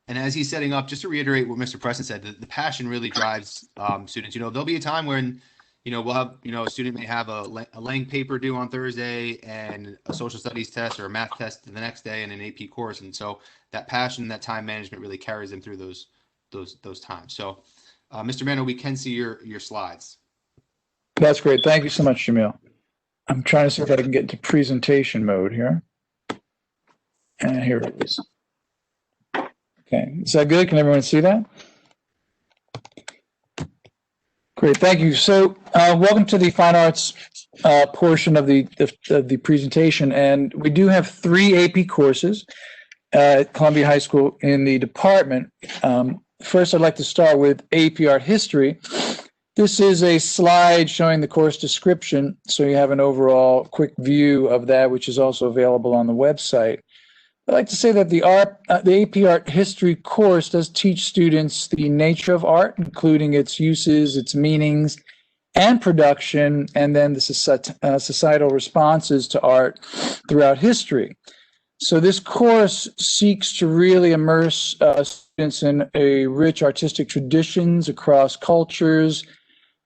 And as he's setting up, just to reiterate what Mr. Preston said, the passion really drives students. You know, there'll be a time when, you know, we'll have, you know, a student may have a lang paper due on Thursday and a social studies test or a math test the next day and an AP course. And so that passion, that time management really carries them through those times. So Mr. Mano, we can see your slides. That's great. Thank you so much, Jamil. I'm trying to see if I can get into presentation mode here. And here it is. Okay, is that good? Can everyone see that? Great, thank you. So welcome to the fine arts portion of the presentation. And we do have 3 AP courses at Columbia High School in the department. First, I'd like to start with AP Art History. This is a slide showing the course description, so you have an overall quick view of that, which is also available on the website. I'd like to say that the AP Art History course does teach students the nature of art, including its uses, its meanings, and production, and then the societal responses to art throughout history. So this course seeks to really immerse students in a rich artistic traditions across cultures,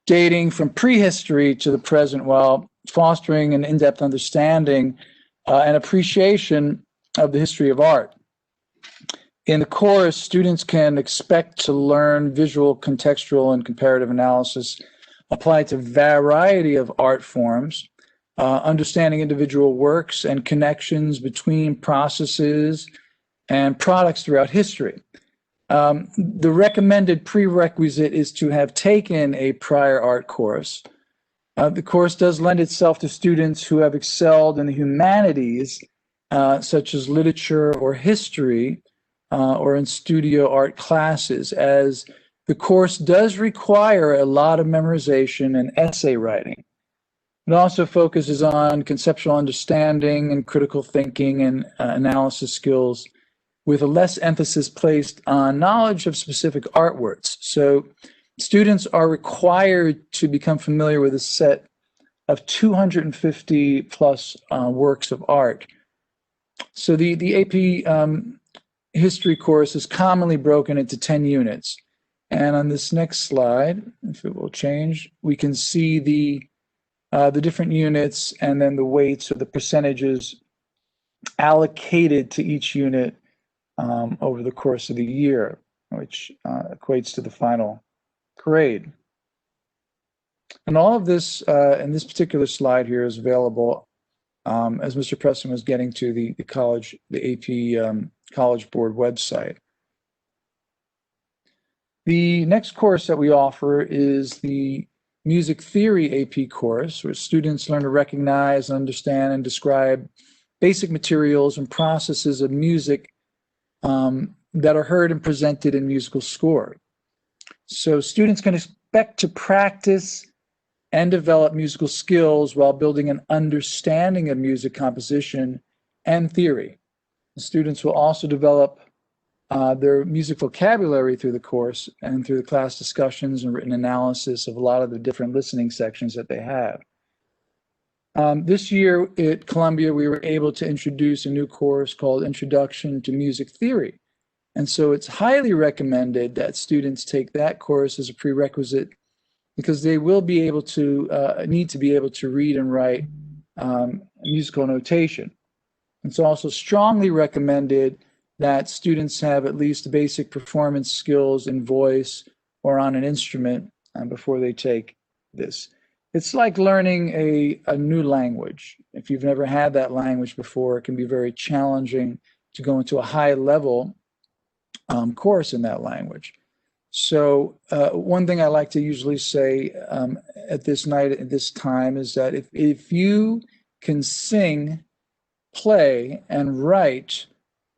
dating from prehistory to the present, while fostering an in-depth understanding and appreciation of the history of art. In the course, students can expect to learn visual, contextual, and comparative analysis applied to a variety of art forms, understanding individual works and connections between processes and products throughout history. The recommended prerequisite is to have taken a prior art course. The course does lend itself to students who have excelled in the humanities, such as literature or history, or in studio art classes, as the course does require a lot of memorization and essay writing. It also focuses on conceptual understanding and critical thinking and analysis skills, with a less emphasis placed on knowledge of specific artworks. So students are required to become familiar with a set of 250 plus works of art. So the AP history course is commonly broken into 10 units. And on this next slide, if it will change, we can see the different units and then the weights or the percentages allocated to each unit over the course of the year, which equates to the final grade. And all of this in this particular slide here is available as Mr. Preston was getting to the AP College Board website. The next course that we offer is the Music Theory AP course, where students learn to recognize, understand, and describe basic materials and processes of music that are heard and presented in musical score. So students can expect to practice and develop musical skills while building an understanding of music composition and theory. The students will also develop their music vocabulary through the course and through the class discussions and written analysis of a lot of the different listening sections that they have. This year at Columbia, we were able to introduce a new course called Introduction to Music Theory. And so it's highly recommended that students take that course as a prerequisite, because they will be able to need to be able to read and write musical notation. It's also strongly recommended that students have at least basic performance skills in voice or on an instrument before they take this. It's like learning a new language. If you've never had that language before, it can be very challenging to go into a high level course in that language. So one thing I like to usually say at this time is that if you can sing, play, and write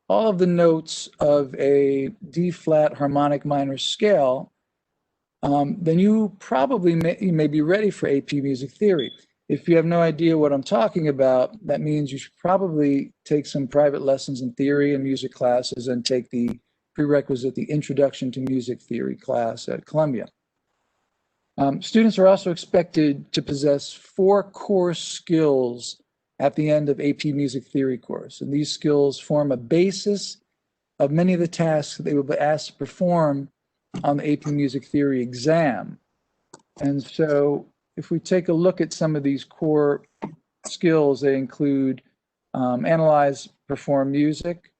all of the notes of a D flat harmonic minor scale, then you probably may be ready for AP Music Theory. If you have no idea what I'm talking about, that means you should probably take some private lessons in theory and music classes and take the prerequisite, the Introduction to Music Theory class at Columbia. Students are also expected to possess 4 core skills at the end of AP Music Theory course. And these skills form a basis of many of the tasks that they will be asked to perform on the AP Music Theory exam. And so if we take a look at some of these core skills, they include analyze, perform music,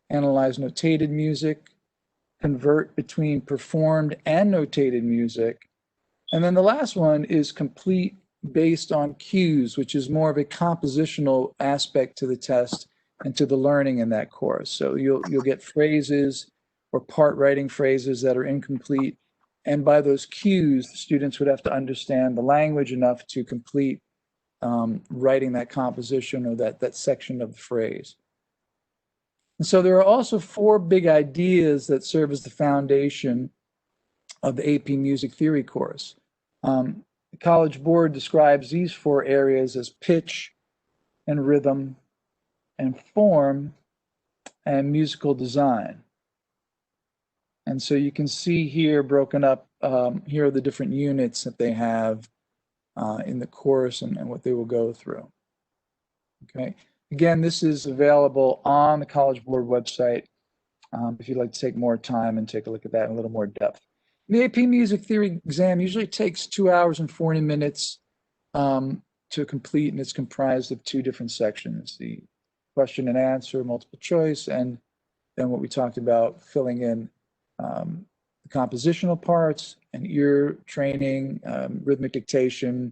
analyze notated music, convert between performed and notated music. And then the last one is complete based on cues, which is more of a compositional aspect to the test and to the learning in that course. So you'll get phrases or part writing phrases that are incomplete. And by those cues, the students would have to understand the language enough to complete writing that composition or that section of the phrase. And so there are also 4 big ideas that serve as the foundation of the AP Music Theory course. The College Board describes these 4 areas as pitch and rhythm and form and musical design. And so you can see here broken up, here are the different units that they have in the course and what they will go through. Okay. Again, this is available on the College Board website if you'd like to take more time and take a look at that in a little more depth. The AP Music Theory exam usually takes 2 hours and 40 minutes to complete, and it's comprised of 2 different sections, the question and answer, multiple choice, and then what we talked about, filling in the compositional parts and ear training, rhythmic dictation,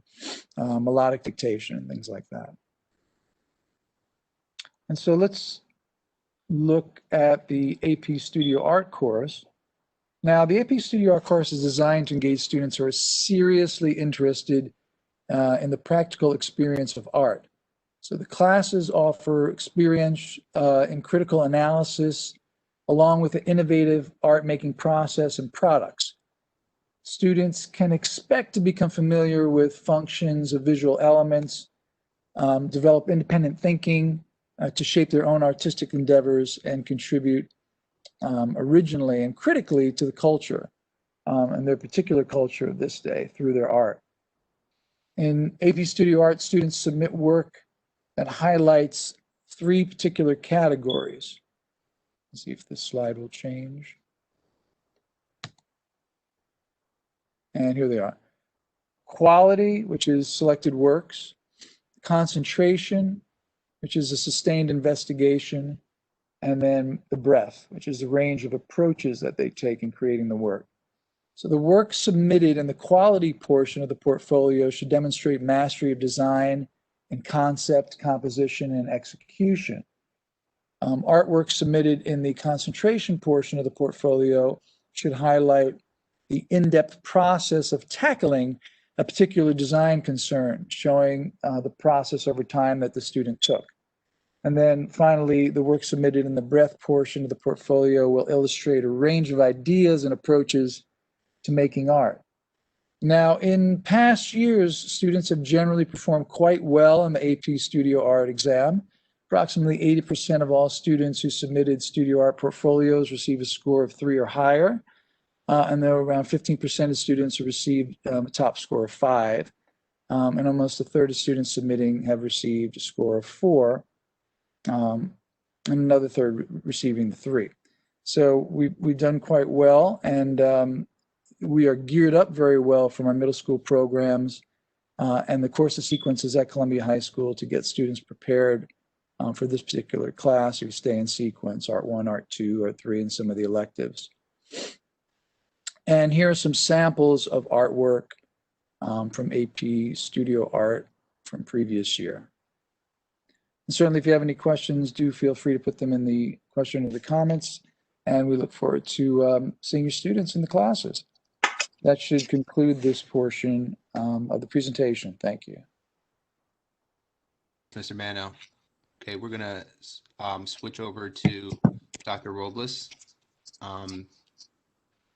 melodic dictation, and things like that. And so let's look at the AP Studio Art course. Now, the AP Studio Art course is designed to engage students who are seriously interested in the practical experience of art. So the classes offer experience in critical analysis, along with the innovative art-making process and products. Students can expect to become familiar with functions of visual elements, develop independent thinking, to shape their own artistic endeavors and contribute originally and critically to the culture and their particular culture of this day through their art. In AP Studio Art, students submit work that highlights 3 particular categories. Let's see if this slide will change. And here they are. Quality, which is selected works. Concentration, which is a sustained investigation, and then the breadth, which is the range of approaches that they take in creating the work. So the work submitted in the quality portion of the portfolio should demonstrate mastery of design and concept, composition, and execution. Artwork submitted in the concentration portion of the portfolio should highlight the in-depth process of tackling a particular design concern, showing the process over time that the student took. And then finally, the work submitted in the breadth portion of the portfolio will illustrate a range of ideas and approaches to making art. Now, in past years, students have generally performed quite well in the AP Studio Art exam. Approximately 80% of all students who submitted studio art portfolios received a score of 3 or higher. And there were around 15% of students who received a top score of 5. And almost a third of students submitting have received a score of 4. And another third receiving the 3. So we've done quite well, and we are geared up very well from our middle school programs and the course of sequences at Columbia High School to get students prepared for this particular class. You stay in sequence, Art 1, Art 2, Art 3, and some of the electives. And here are some samples of artwork from AP Studio Art from previous year. And certainly, if you have any questions, do feel free to put them in the question or the comments. And we look forward to seeing your students in the classes. That should conclude this portion of the presentation. Thank you. Mr. Mano. Okay, we're gonna switch over to Dr. Robles.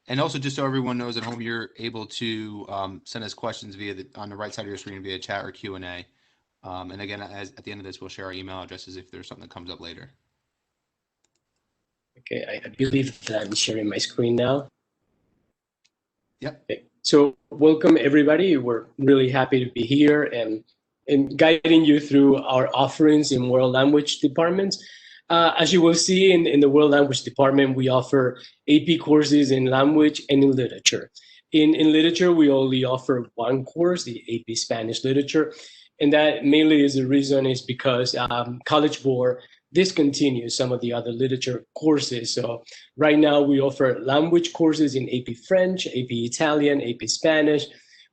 And also, just so everyone knows at home, you're able to send us questions via on the right side of your screen via chat or Q&A. And again, at the end of this, we'll share our email addresses if there's something that comes up later. Okay, I believe that I'm sharing my screen now. Yep. Okay. So welcome everybody. We're really happy to be here and guiding you through our offerings in World Language Departments. As you will see in the World Language Department, we offer AP courses in language and in literature. In literature, we only offer one course, the AP Spanish Literature. And that mainly is the reason is because College Board discontinued some of the other literature courses. So right now we offer language courses in AP French, AP Italian, AP Spanish.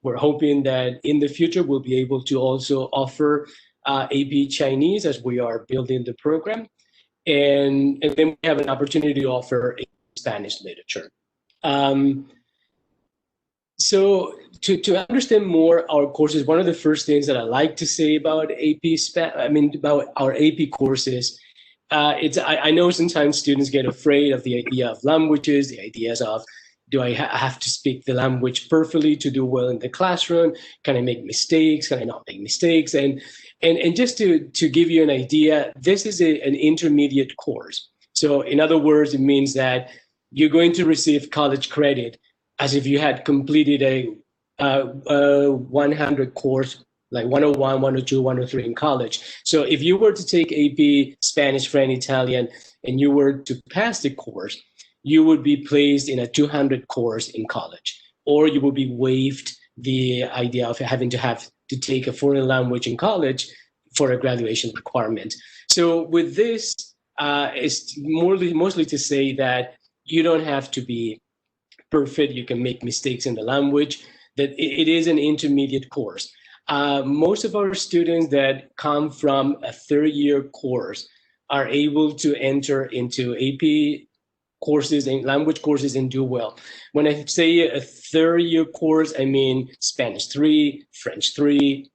We're hoping that in the future we'll be able to also offer AP Chinese as we are building the program. And then we have an opportunity to offer Spanish literature. So to understand more our courses, one of the first things that I like to say about about our AP courses, I know sometimes students get afraid of the idea of languages, the ideas of, do I have to speak the language perfectly to do well in the classroom? Can I make mistakes? Can I not make mistakes? And just to give you an idea, this is an intermediate course. So in other words, it means that you're going to receive college credit as if you had completed a 100 course, like 101, 102, 103 in college. So if you were to take AP Spanish, French, Italian, and you were to pass the course, you would be placed in a 200 course in college, or you will be waived the idea of having to take a foreign language in college for a graduation requirement. So with this, it's mostly to say that you don't have to be perfect. You can make mistakes in the language, that it is an intermediate course. Most of our students that come from a third-year course are able to enter into AP courses and language courses and do well. When I say a third-year course, I mean Spanish 3, French 3,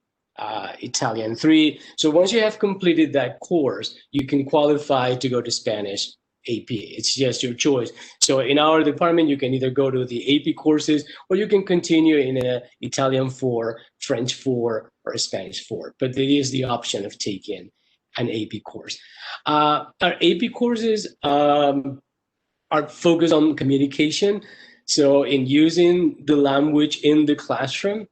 Italian 3. So once you have completed that course, you can qualify to go to Spanish AP. It's just your choice. So in our department, you can either go to the AP courses or you can continue in a Italian 4, French 4, or a Spanish 4. But there is the option of taking an AP course. Our AP courses are focused on communication. So in using the language in the classroom.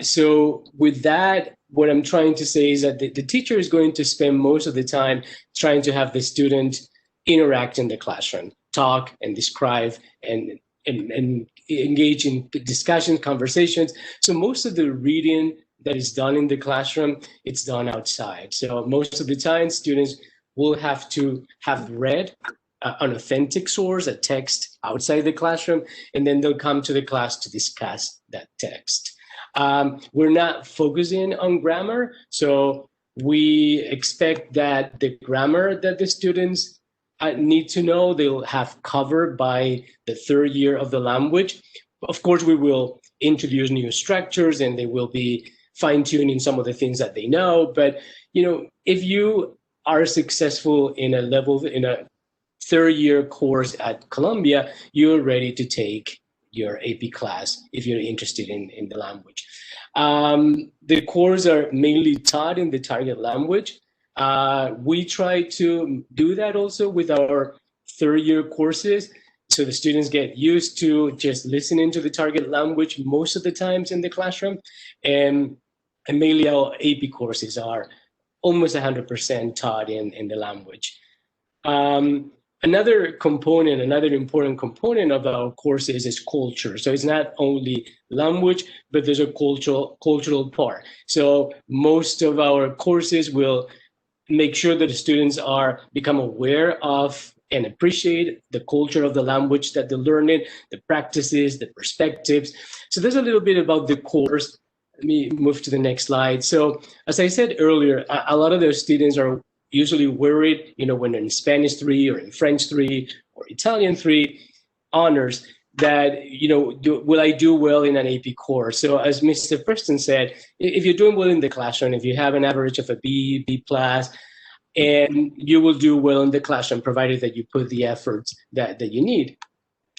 So with that, what I'm trying to say is that the teacher is going to spend most of the time trying to have the student interact in the classroom, talk and describe and engage in discussions, conversations. So most of the reading that is done in the classroom, it's done outside. So most of the time, students will have to have read an authentic source, a text outside the classroom, and then they'll come to the class to discuss that text. We're not focusing on grammar, so we expect that the grammar that the students need to know, they'll have covered by the third year of the language. Of course, we will introduce new structures and they will be fine-tuning some of the things that they know. But, if you are successful in a third-year course at Columbia, you're ready to take your AP class if you're interested in the language. The courses are mainly taught in the target language. We try to do that also with our third-year courses, so the students get used to just listening to the target language most of the times in the classroom. And mainly our AP courses are almost 100% taught in the language. Another important component of our courses is culture. So it's not only language, but there's a cultural part. So most of our courses will make sure that the students are become aware of and appreciate the culture of the language that they're learning, the practices, the perspectives. So there's a little bit about the course. Let me move to the next slide. So as I said earlier, a lot of those students are usually worried, when they're in Spanish 3 or in French 3 or Italian 3 honors, that, will I do well in an AP course? So as Mr. Preston said, if you're doing well in the classroom, if you have an average of a B, B+, and you will do well in the classroom, provided that you put the efforts that you need.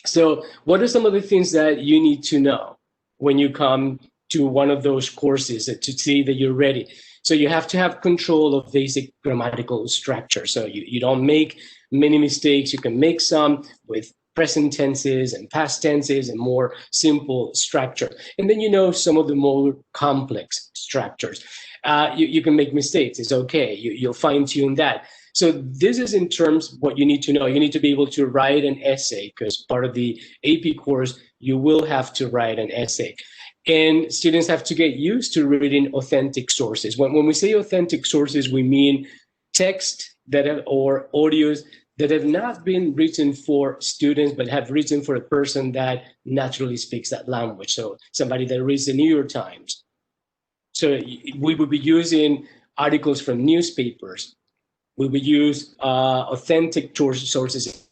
So what are some of the things that you need to know when you come to one of those courses to see that you're ready? So you have to have control of basic grammatical structure. So you don't make many mistakes. You can make some with present tenses and past tenses and more simple structure. And then some of the more complex structures. You can make mistakes. It's okay. You'll fine tune that. So this is in terms of what you need to know. You need to be able to write an essay, because part of the AP course, you will have to write an essay. And students have to get used to reading authentic sources. When we say authentic sources, we mean text or audios that have not been written for students, but have written for a person that naturally speaks that language. So somebody that reads the New York Times. So we would be using articles from newspapers. We would use authentic sources.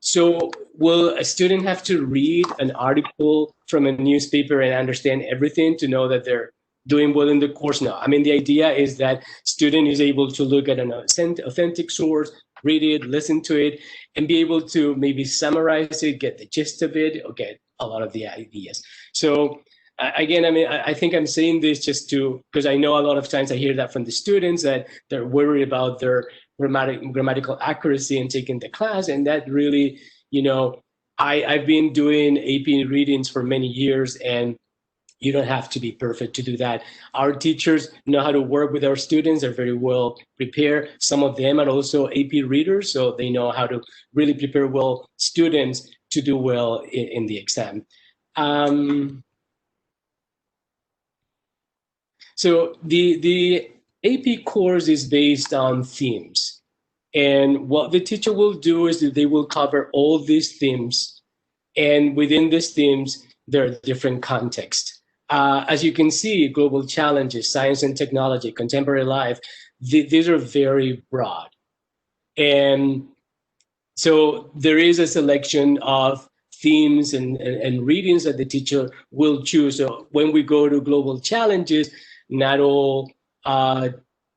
So will a student have to read an article from a newspaper and understand everything to know that they're doing well in the course? No. I mean, the idea is that student is able to look at an authentic source, read it, listen to it, and be able to maybe summarize it, get the gist of it, or get a lot of the ideas. So again, I mean, I think I'm saying this just because I know a lot of times I hear that from the students that they're worried about their grammatical accuracy and taking the class. And that really, I've been doing AP readings for many years, and you don't have to be perfect to do that. Our teachers know how to work with our students. They're very well prepared. Some of them are also AP readers, so they know how to really prepare well students to do well in the exam. So the AP course is based on themes. And what the teacher will do is that they will cover all these themes. And within these themes, there are different contexts. As you can see, global challenges, science and technology, contemporary life, these are very broad. And so there is a selection of themes and readings that the teacher will choose. So when we go to global challenges, not all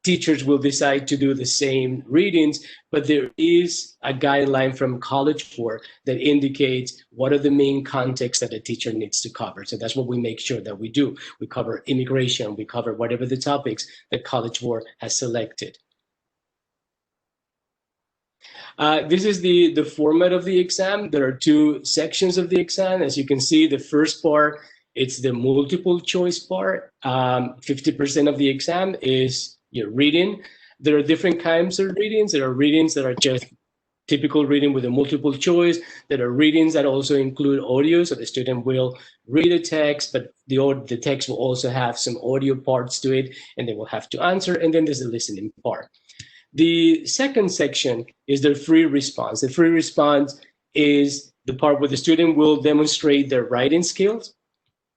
teachers will decide to do the same readings, but there is a guideline from College Board that indicates what are the main contexts that a teacher needs to cover. So that's what we make sure that we do. We cover immigration, we cover whatever the topics that College Board has selected. This is the format of the exam. There are two sections of the exam. As you can see, the first part, it's the multiple choice part. 50% of the exam is your reading. There are different kinds of readings. There are readings that are just typical reading with a multiple choice. There are readings that also include audio, so the student will read a text, but the text will also have some audio parts to it, and they will have to answer. And then there's the listening part. The second section is the free response. The free response is the part where the student will demonstrate their writing skills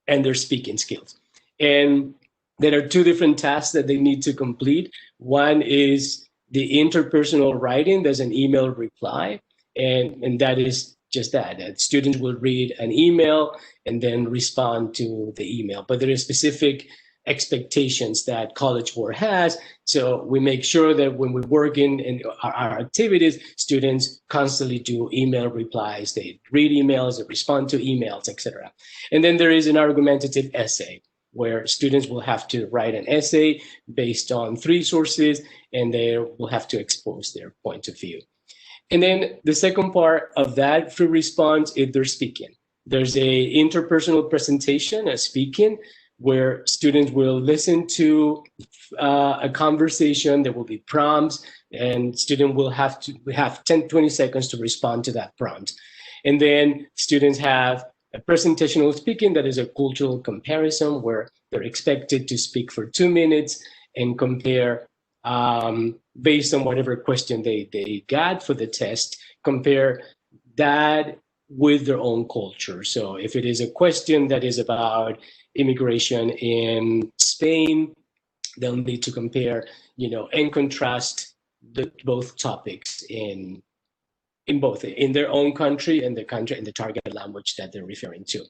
and their speaking skills. And there are two different tasks that they need to complete. One is the interpersonal writing. There's an email reply, and that is just that students will read an email and then respond to the email. But there are specific expectations that College Board has. So we make sure that when we work in our activities, students constantly do email replies. They read emails, they respond to emails, etc. And then there is an argumentative essay where students will have to write an essay based on 3 sources, and they will have to expose their point of view. And then the second part of that free response is their speaking. There's a interpersonal presentation, a speaking, where students will listen to a conversation. There will be prompts, and student will have 10-20 seconds to respond to that prompt. And then students have a presentational speaking that is a cultural comparison where they're expected to speak for 2 minutes and compare based on whatever question they got for the test, compare that with their own culture. So if it is a question that is about immigration in Spain, they'll need to compare, and contrast both topics in both in their own country and the target language that they're referring to.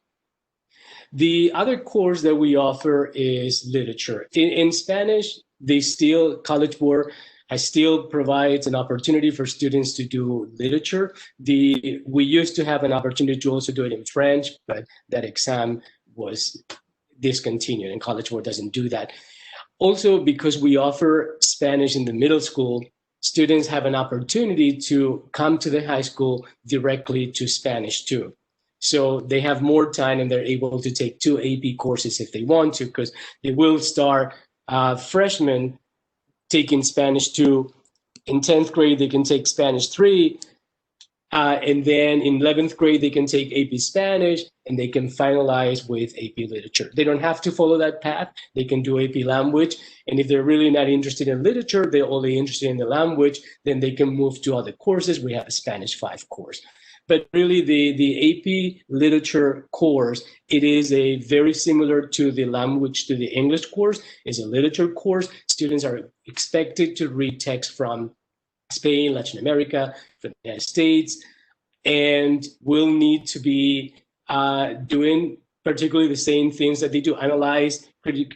The other course that we offer is literature. In Spanish, College Board still provides an opportunity for students to do literature. We used to have an opportunity to also do it in French, but that exam was discontinued and College Board doesn't do that. Also, because we offer Spanish in the middle school, students have an opportunity to come to the high school directly to Spanish too. So they have more time and they're able to take 2 AP courses if they want to, because they will start freshmen taking Spanish 2. In 10th grade, they can take Spanish 3. And then in 11th grade, they can take AP Spanish and they can finalize with AP Literature. They don't have to follow that path. They can do AP Language. And if they're really not interested in literature, they're only interested in the language, then they can move to other courses. We have a Spanish 5 course. But really, the AP Literature course, it is a very similar to the English course. It's a literature course. Students are expected to read text from Spain, Latin America, from the United States, and will need to be doing particularly the same things that they do, analyze,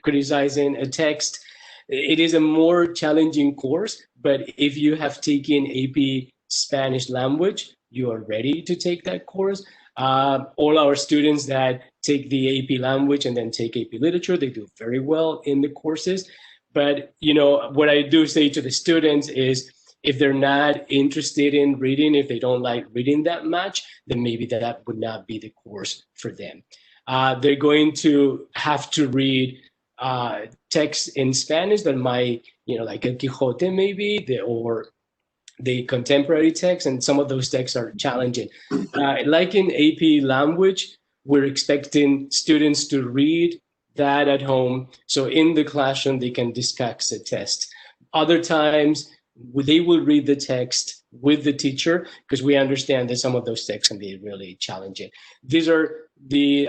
criticizing a text. It is a more challenging course, but if you have taken AP Spanish language, you are ready to take that course. All our students that take the AP language and then take AP literature, they do very well in the courses. But, what I do say to the students is, if they're not interested in reading, if they don't like reading that much, then maybe that would not be the course for them. They're going to have to read texts in Spanish that might, like El Quijote maybe, or the contemporary text, and some of those texts are challenging. Like in AP language, we're expecting students to read that at home. So in the classroom, they can discuss the test. Other times, they will read the text with the teacher, because we understand that some of those texts can be really challenging. These are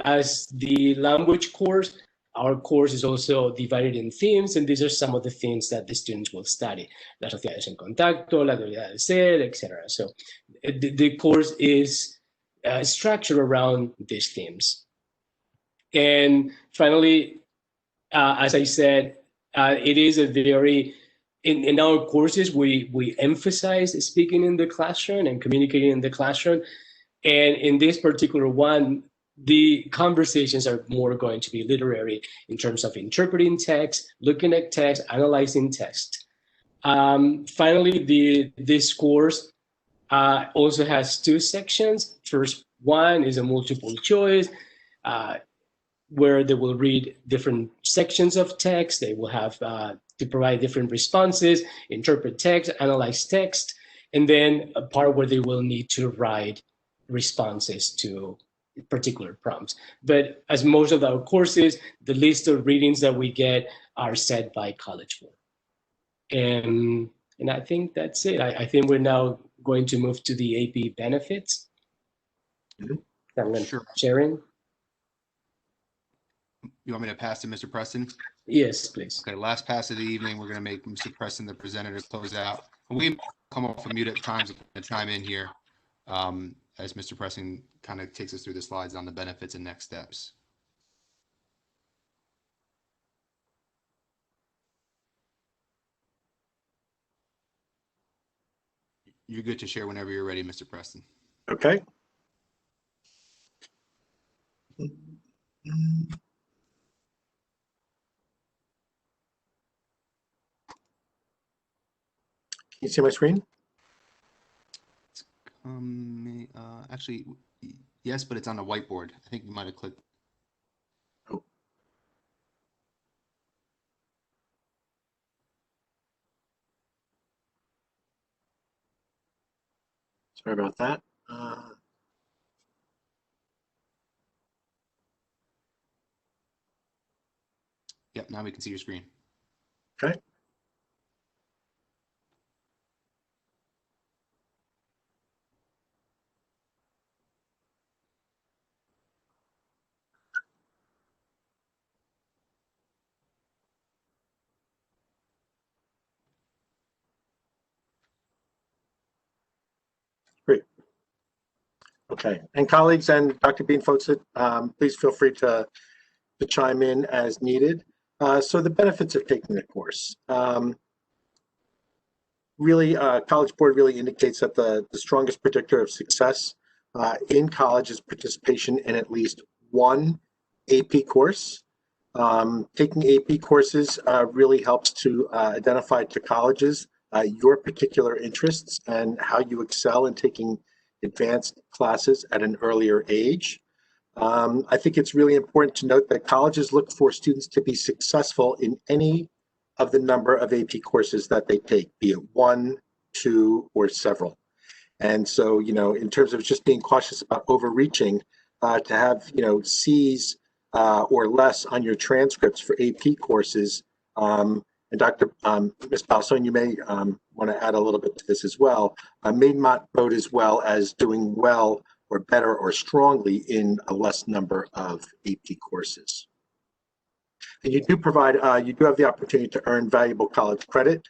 as the language course, our course is also divided in themes, and these are some of the themes that the students will study. Las sociedades en contacto, la teoría del ser, etc. So the course is structured around these themes. And finally, as I said, it is a very, in our courses, we emphasize speaking in the classroom and communicating in the classroom. And in this particular one, the conversations are more going to be literary in terms of interpreting text, looking at text, analyzing text. Finally, this course also has 2 sections. First one is a multiple choice, where they will read different sections of text. They will have to provide different responses, interpret text, analyze text, and then a part where they will need to write responses to particular prompts. But as most of our courses, the list of readings that we get are set by College Board. And I think that's it. I think we're now going to move to the AP benefits. Sure. Sharon? You want me to pass to Mr. Preston? Yes, please. Okay, last pass of the evening, we're going to make Mr. Preston the presenter to close out. We come off of mute at times to chime in here as Mr. Preston kind of takes us through the slides on the benefits and next steps. You're good to share whenever you're ready, Mr. Preston. Okay. Can you see my screen? Actually, yes, but it's on a whiteboard. I think you might have clicked. Oh. Sorry about that. Yep, now we can see your screen. Okay. Okay, and colleagues and Dr. Bean folks, please feel free to chime in as needed. So the benefits of taking the course. Really, College Board really indicates that the strongest predictor of success in college is participation in at least one AP course. Taking AP courses really helps to identify to colleges your particular interests and how you excel in taking advanced classes at an earlier age. I think it's really important to note that colleges look for students to be successful in any of the number of AP courses that they take, be it one, two, or several. And so, in terms of just being cautious about overreaching, to have, C's or less on your transcripts for AP courses, and Dr. Ms. Balson, you may want to add a little bit to this as well, may not bode as well as doing well or better or strongly in a less number of AP courses. And you do have the opportunity to earn valuable college credit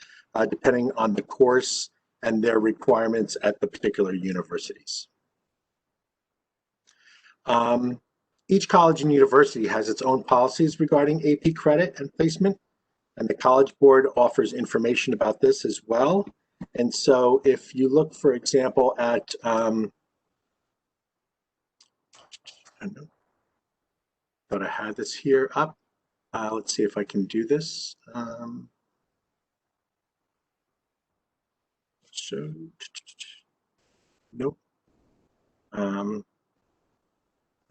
depending on the course and their requirements at the particular universities. Each college and university has its own policies regarding AP credit and placement, and the College Board offers information about this as well. And so if you look, for example, at, I thought I had this here up. Let's see if I can do this. So, nope.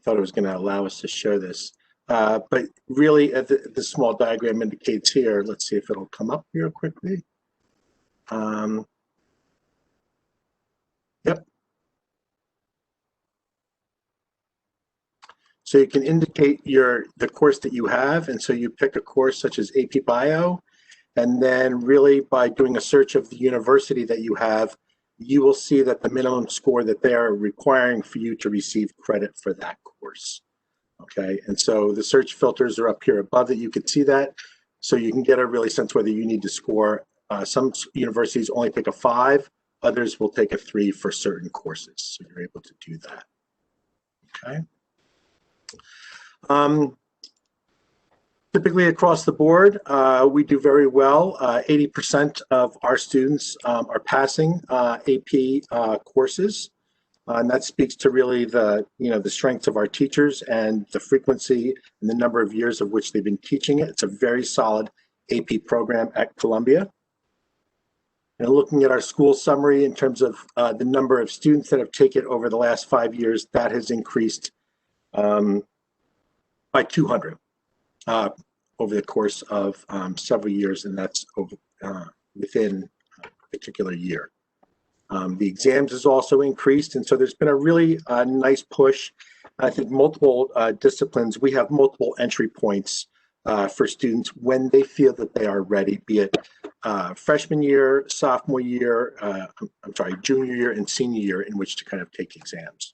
Thought it was going to allow us to show this. But really, the small diagram indicates here, let's see if it'll come up here quickly. Yep. So you can indicate the course that you have, and so you pick a course such as AP Bio, and then really by doing a search of the university that you have, you will see that the minimum score that they are requiring for you to receive credit for that course. Okay, and so the search filters are up here above that. You can see that, so you can get a really sense whether you need to score. Some universities only take a 5, others will take a 3 for certain courses, so you're able to do that. Okay. Typically across the board, we do very well. 80% of our students are passing AP courses. And that speaks to really the strengths of our teachers and the frequency and the number of years of which they've been teaching it. It's a very solid AP program at Columbia. And looking at our school summary in terms of the number of students that have taken it over the last 5 years, that has increased by 200 over the course of several years, and that's within a particular year. The exams has also increased, and so there's been a really nice push. I think multiple disciplines, we have multiple entry points for students when they feel that they are ready, be it freshman year, sophomore year, junior year and senior year in which to kind of take exams.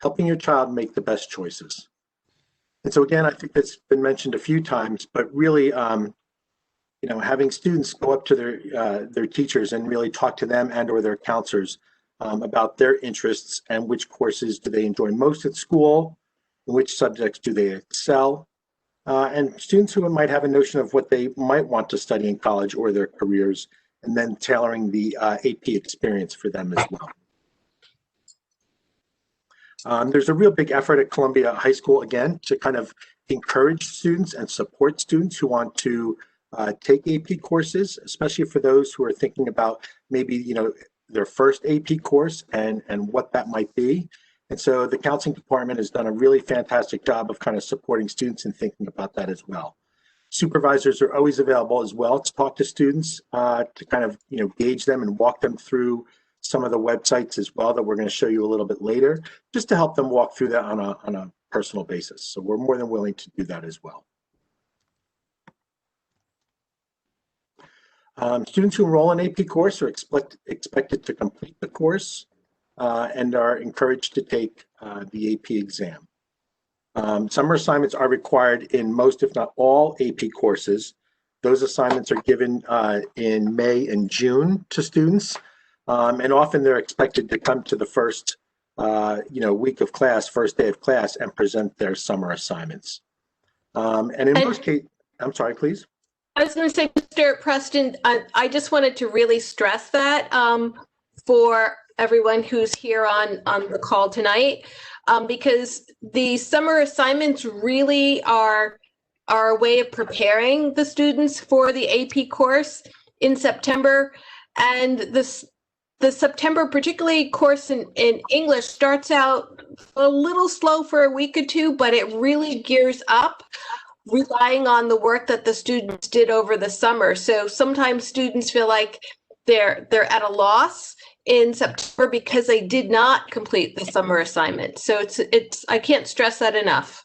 Helping your child make the best choices. And so again, I think that's been mentioned a few times, but really, having students go up to their teachers and really talk to them and or their counselors about their interests and which courses do they enjoy most at school, and which subjects do they excel, and students who might have a notion of what they might want to study in college or their careers, and then tailoring the AP experience for them as well. There's a real big effort at Columbia High School, again, to kind of encourage students and support students who want to take AP courses, especially for those who are thinking about maybe, their first AP course and what that might be. And so the counseling department has done a really fantastic job of kind of supporting students and thinking about that as well. Supervisors are always available as well to talk to students to kind of, gauge them and walk them through some of the websites as well that we're going to show you a little bit later, just to help them walk through that on a personal basis. So we're more than willing to do that as well. Students who enroll in AP course are expected to complete the course and are encouraged to take the AP exam. Summer assignments are required in most, if not all, AP courses. Those assignments are given in May and June to students. And often they're expected to come to the first, week of class, first day of class, and present their summer assignments. And in most cases, I'm sorry, please. I was going to say, Mr. Preston, I just wanted to really stress that for everyone who's here on the call tonight, because the summer assignments really are a way of preparing the students for the AP course in September. And the September, particularly course in English, starts out a little slow for a week or two, but it really gears up, relying on the work that the students did over the summer. So sometimes students feel like they're at a loss in September because they did not complete the summer assignment. So it's I can't stress that enough.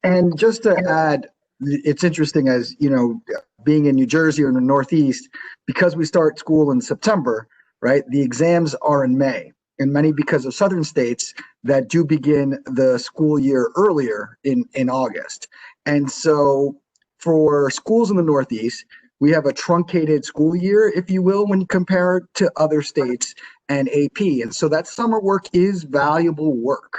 And just to add, it's interesting, as you know, being in New Jersey or in the Northeast, because we start school in September, right? The exams are in May. And many, because of southern states that do begin the school year earlier in August. And so for schools in the Northeast, we have a truncated school year, if you will, when you compare it to other states and AP. And so that summer work is valuable work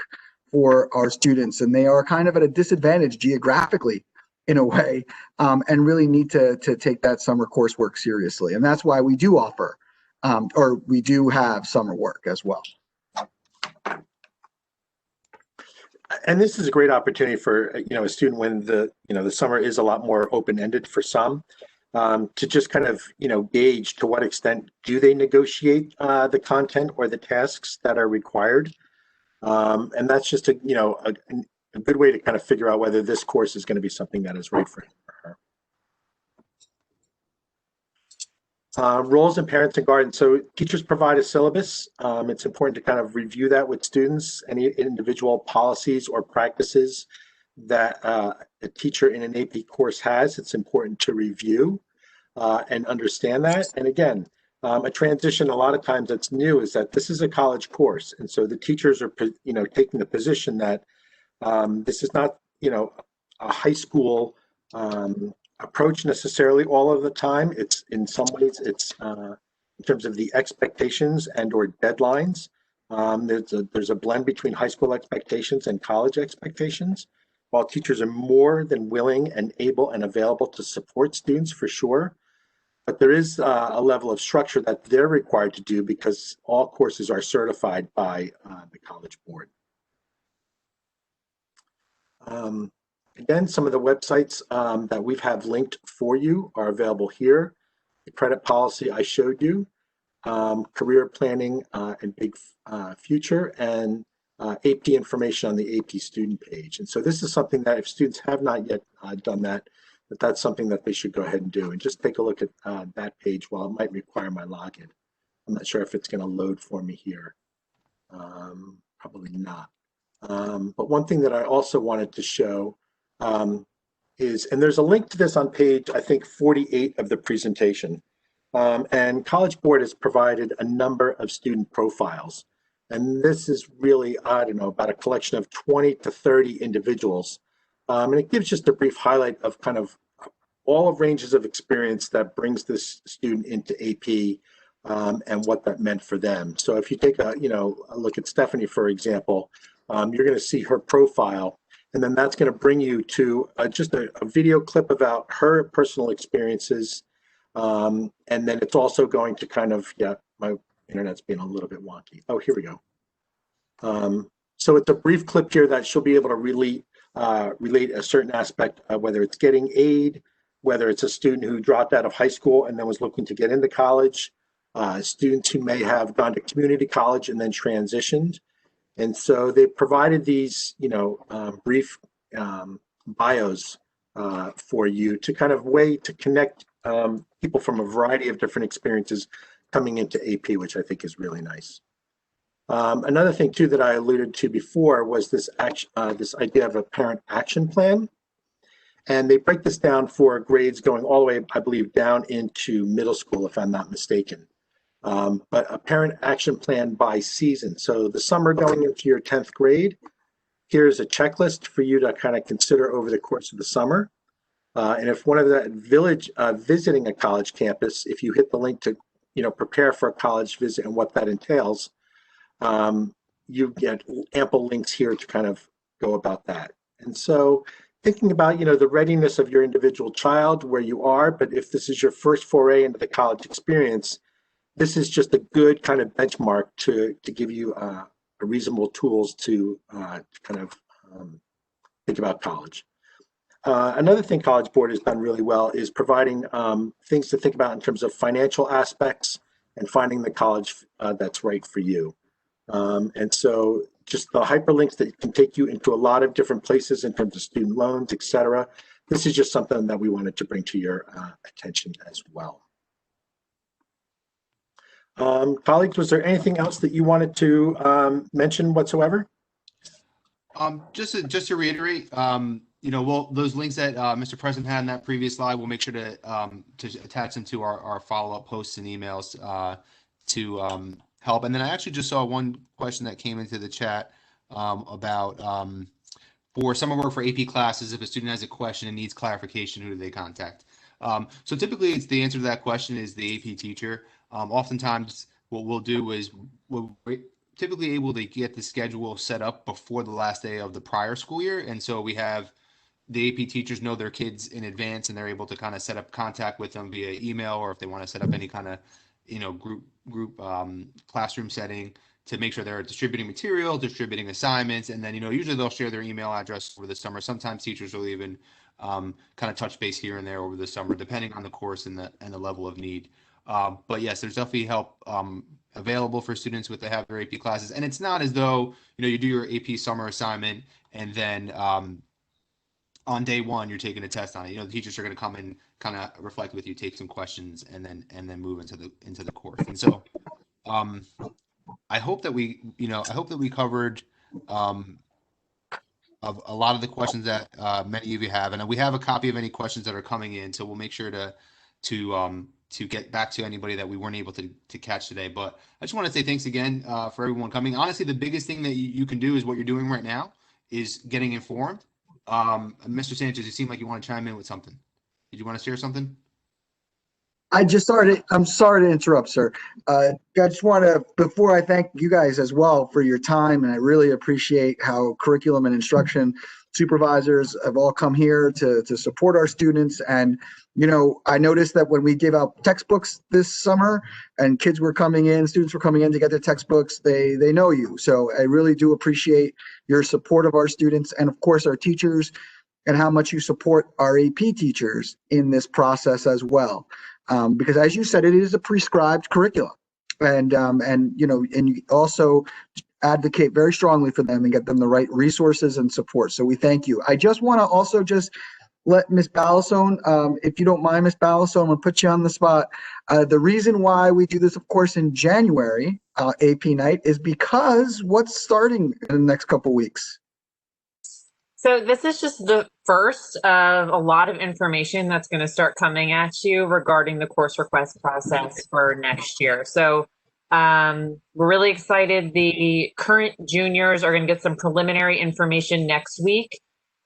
for our students, and they are kind of at a disadvantage geographically in a way, and really need to take that summer coursework seriously. And that's why we do offer, or we do have summer work as well. And this is a great opportunity for, a student when the summer is a lot more open-ended for some, to just kind of, gauge to what extent do they negotiate the content or the tasks that are required. And that's just a good way to kind of figure out whether this course is going to be something that is right for him or her. Roles in parents and guardians. So teachers provide a syllabus. It's important to kind of review that with students, any individual policies or practices that a teacher in an AP course has. It's important to review and understand that. And again, a transition a lot of times that's new is that this is a college course. And so the teachers are, taking the position that this is not, a high school approach necessarily all of the time. It's in some ways, it's in terms of the expectations and or deadlines. There's a blend between high school expectations and college expectations. While teachers are more than willing and able and available to support students for sure, but there is a level of structure that they're required to do because all courses are certified by the College Board. Again, some of the websites that we have linked for you are available here. The credit policy I showed you, career planning and big future, and AP information on the AP student page. And so this is something that if students have not yet done that, that's something that they should go ahead and do. And just take a look at that page. While it might require my login, I'm not sure if it's going to load for me here. Probably not. But one thing that I also wanted to show is, and there's a link to this on page, I think, 48 of the presentation. And College Board has provided a number of student profiles. And this is really, I don't know, about a collection of 20 to 30 individuals. And it gives just a brief highlight of kind of all of ranges of experience that brings this student into AP and what that meant for them. So if you take a look at Stephanie, for example, you're going to see her profile, and then that's going to bring you to just a video clip about her personal experiences. And then it's also going to kind of, my internet's being a little bit wonky. Oh, here we go. So it's a brief clip here that she'll be able to relate a certain aspect, whether it's getting aid, whether it's a student who dropped out of high school and then was looking to get into college, students who may have gone to community college and then transitioned. And so they provided these, brief bios for you to kind of way to connect people from a variety of different experiences coming into AP, which I think is really nice. Another thing too that I alluded to before was this idea of a parent action plan. And they break this down for grades going all the way, I believe, down into middle school, if I'm not mistaken. But a parent action plan by season. So the summer going into your 10th grade, here's a checklist for you to kind of consider over the course of the summer. And if one of that village visiting a college campus, if you hit the link to prepare for a college visit and what that entails, you get ample links here to kind of go about that. And so thinking about, the readiness of your individual child, where you are, but if this is your first foray into the college experience, this is just a good kind of benchmark to give you a reasonable tools to kind of think about college. Another thing College Board has done really well is providing things to think about in terms of financial aspects and finding the college that's right for you. And so just the hyperlinks that can take you into a lot of different places in terms of student loans, et cetera. This is just something that we wanted to bring to your attention as well. Colleagues, was there anything else that you wanted to mention whatsoever? Just to reiterate, those links that Mr. President had in that previous slide, we'll make sure to attach them to our follow-up posts and emails to help. And then I actually just saw one question that came into the chat about for summer work for AP classes, if a student has a question and needs clarification, who do they contact? So typically it's the answer to that question is the AP teacher. Oftentimes what we'll do is we're typically able to get the schedule set up before the last day of the prior school year. And so we have the AP teachers know their kids in advance and they're able to kind of set up contact with them via email, or if they want to set up any kind of, group classroom setting to make sure they're distributing material, distributing assignments. And then, usually they'll share their email address over the summer. Sometimes teachers will even kind of touch base here and there over the summer, depending on the course and the level of need. But yes, there's definitely help available for students with they have their AP classes. And it's not as though, you do your AP summer assignment and then on day one, you're taking a test on it. The teachers are going to come and kind of reflect with you, take some questions, and then move into the course. And so, I hope that we covered of a lot of the questions that many of you have, and we have a copy of any questions that are coming in. So we'll make sure to get back to anybody that we weren't able to catch today. But I just want to say thanks again for everyone coming. Honestly, the biggest thing that you can do is what you're doing right now is getting informed. Mr. Sanchez, you seem like you want to chime in with something. Did you want to share something? I'm sorry to interrupt, sir. I just want to, before I thank you guys as well for your time, and I really appreciate how curriculum and instruction supervisors have all come here to support our students. And, I noticed that when we gave out textbooks this summer and students were coming in to get their textbooks, they know you. So I really do appreciate your support of our students and of course our teachers, and how much you support our AP teachers in this process as well. Because as you said, it is a prescribed curriculum, and you also advocate very strongly for them and get them the right resources and support. So we thank you. I just want to also just let Ms. Balisone, if you don't mind, Ms. Balisone, I'm going to put you on the spot. The reason why we do this, of course, in January, AP night, is because what's starting in the next couple weeks? So this is just the first of a lot of information that's going to start coming at you regarding the course request process for next year. So we're really excited. The current juniors are going to get some preliminary information next week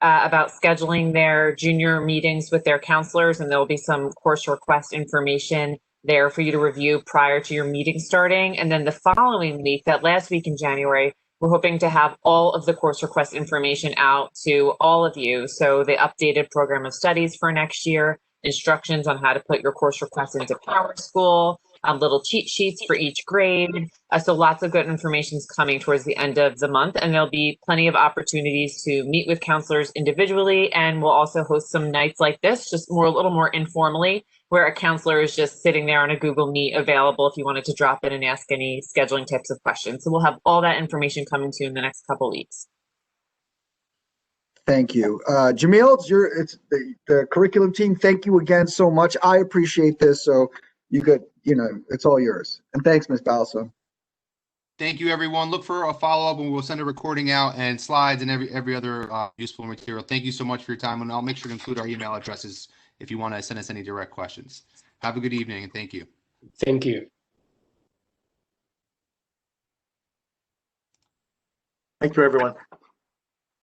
about scheduling their junior meetings with their counselors, and there will be some course request information there for you to review prior to your meeting starting. And then the following week, that last week in January, we're hoping to have all of the course request information out to all of you. So the updated program of studies for next year, instructions on how to put your course requests into PowerSchool, little cheat sheets for each grade. So lots of good information is coming towards the end of the month, and there'll be plenty of opportunities to meet with counselors individually. And we'll also host some nights like this, just a little more informally, where a counselor is just sitting there on a Google Meet available if you wanted to drop in and ask any scheduling types of questions. So we'll have all that information coming to you in the next couple weeks. Thank you. Jamil, it's the curriculum team. Thank you again so much. I appreciate this. So it's all yours. And thanks, Ms. Balso. Thank you, everyone. Look for a follow-up and we'll send a recording out and slides and every other useful material. Thank you so much for your time. And I'll make sure to include our email addresses if you want to send us any direct questions. Have a good evening and thank you. Thank you. Thank you, everyone.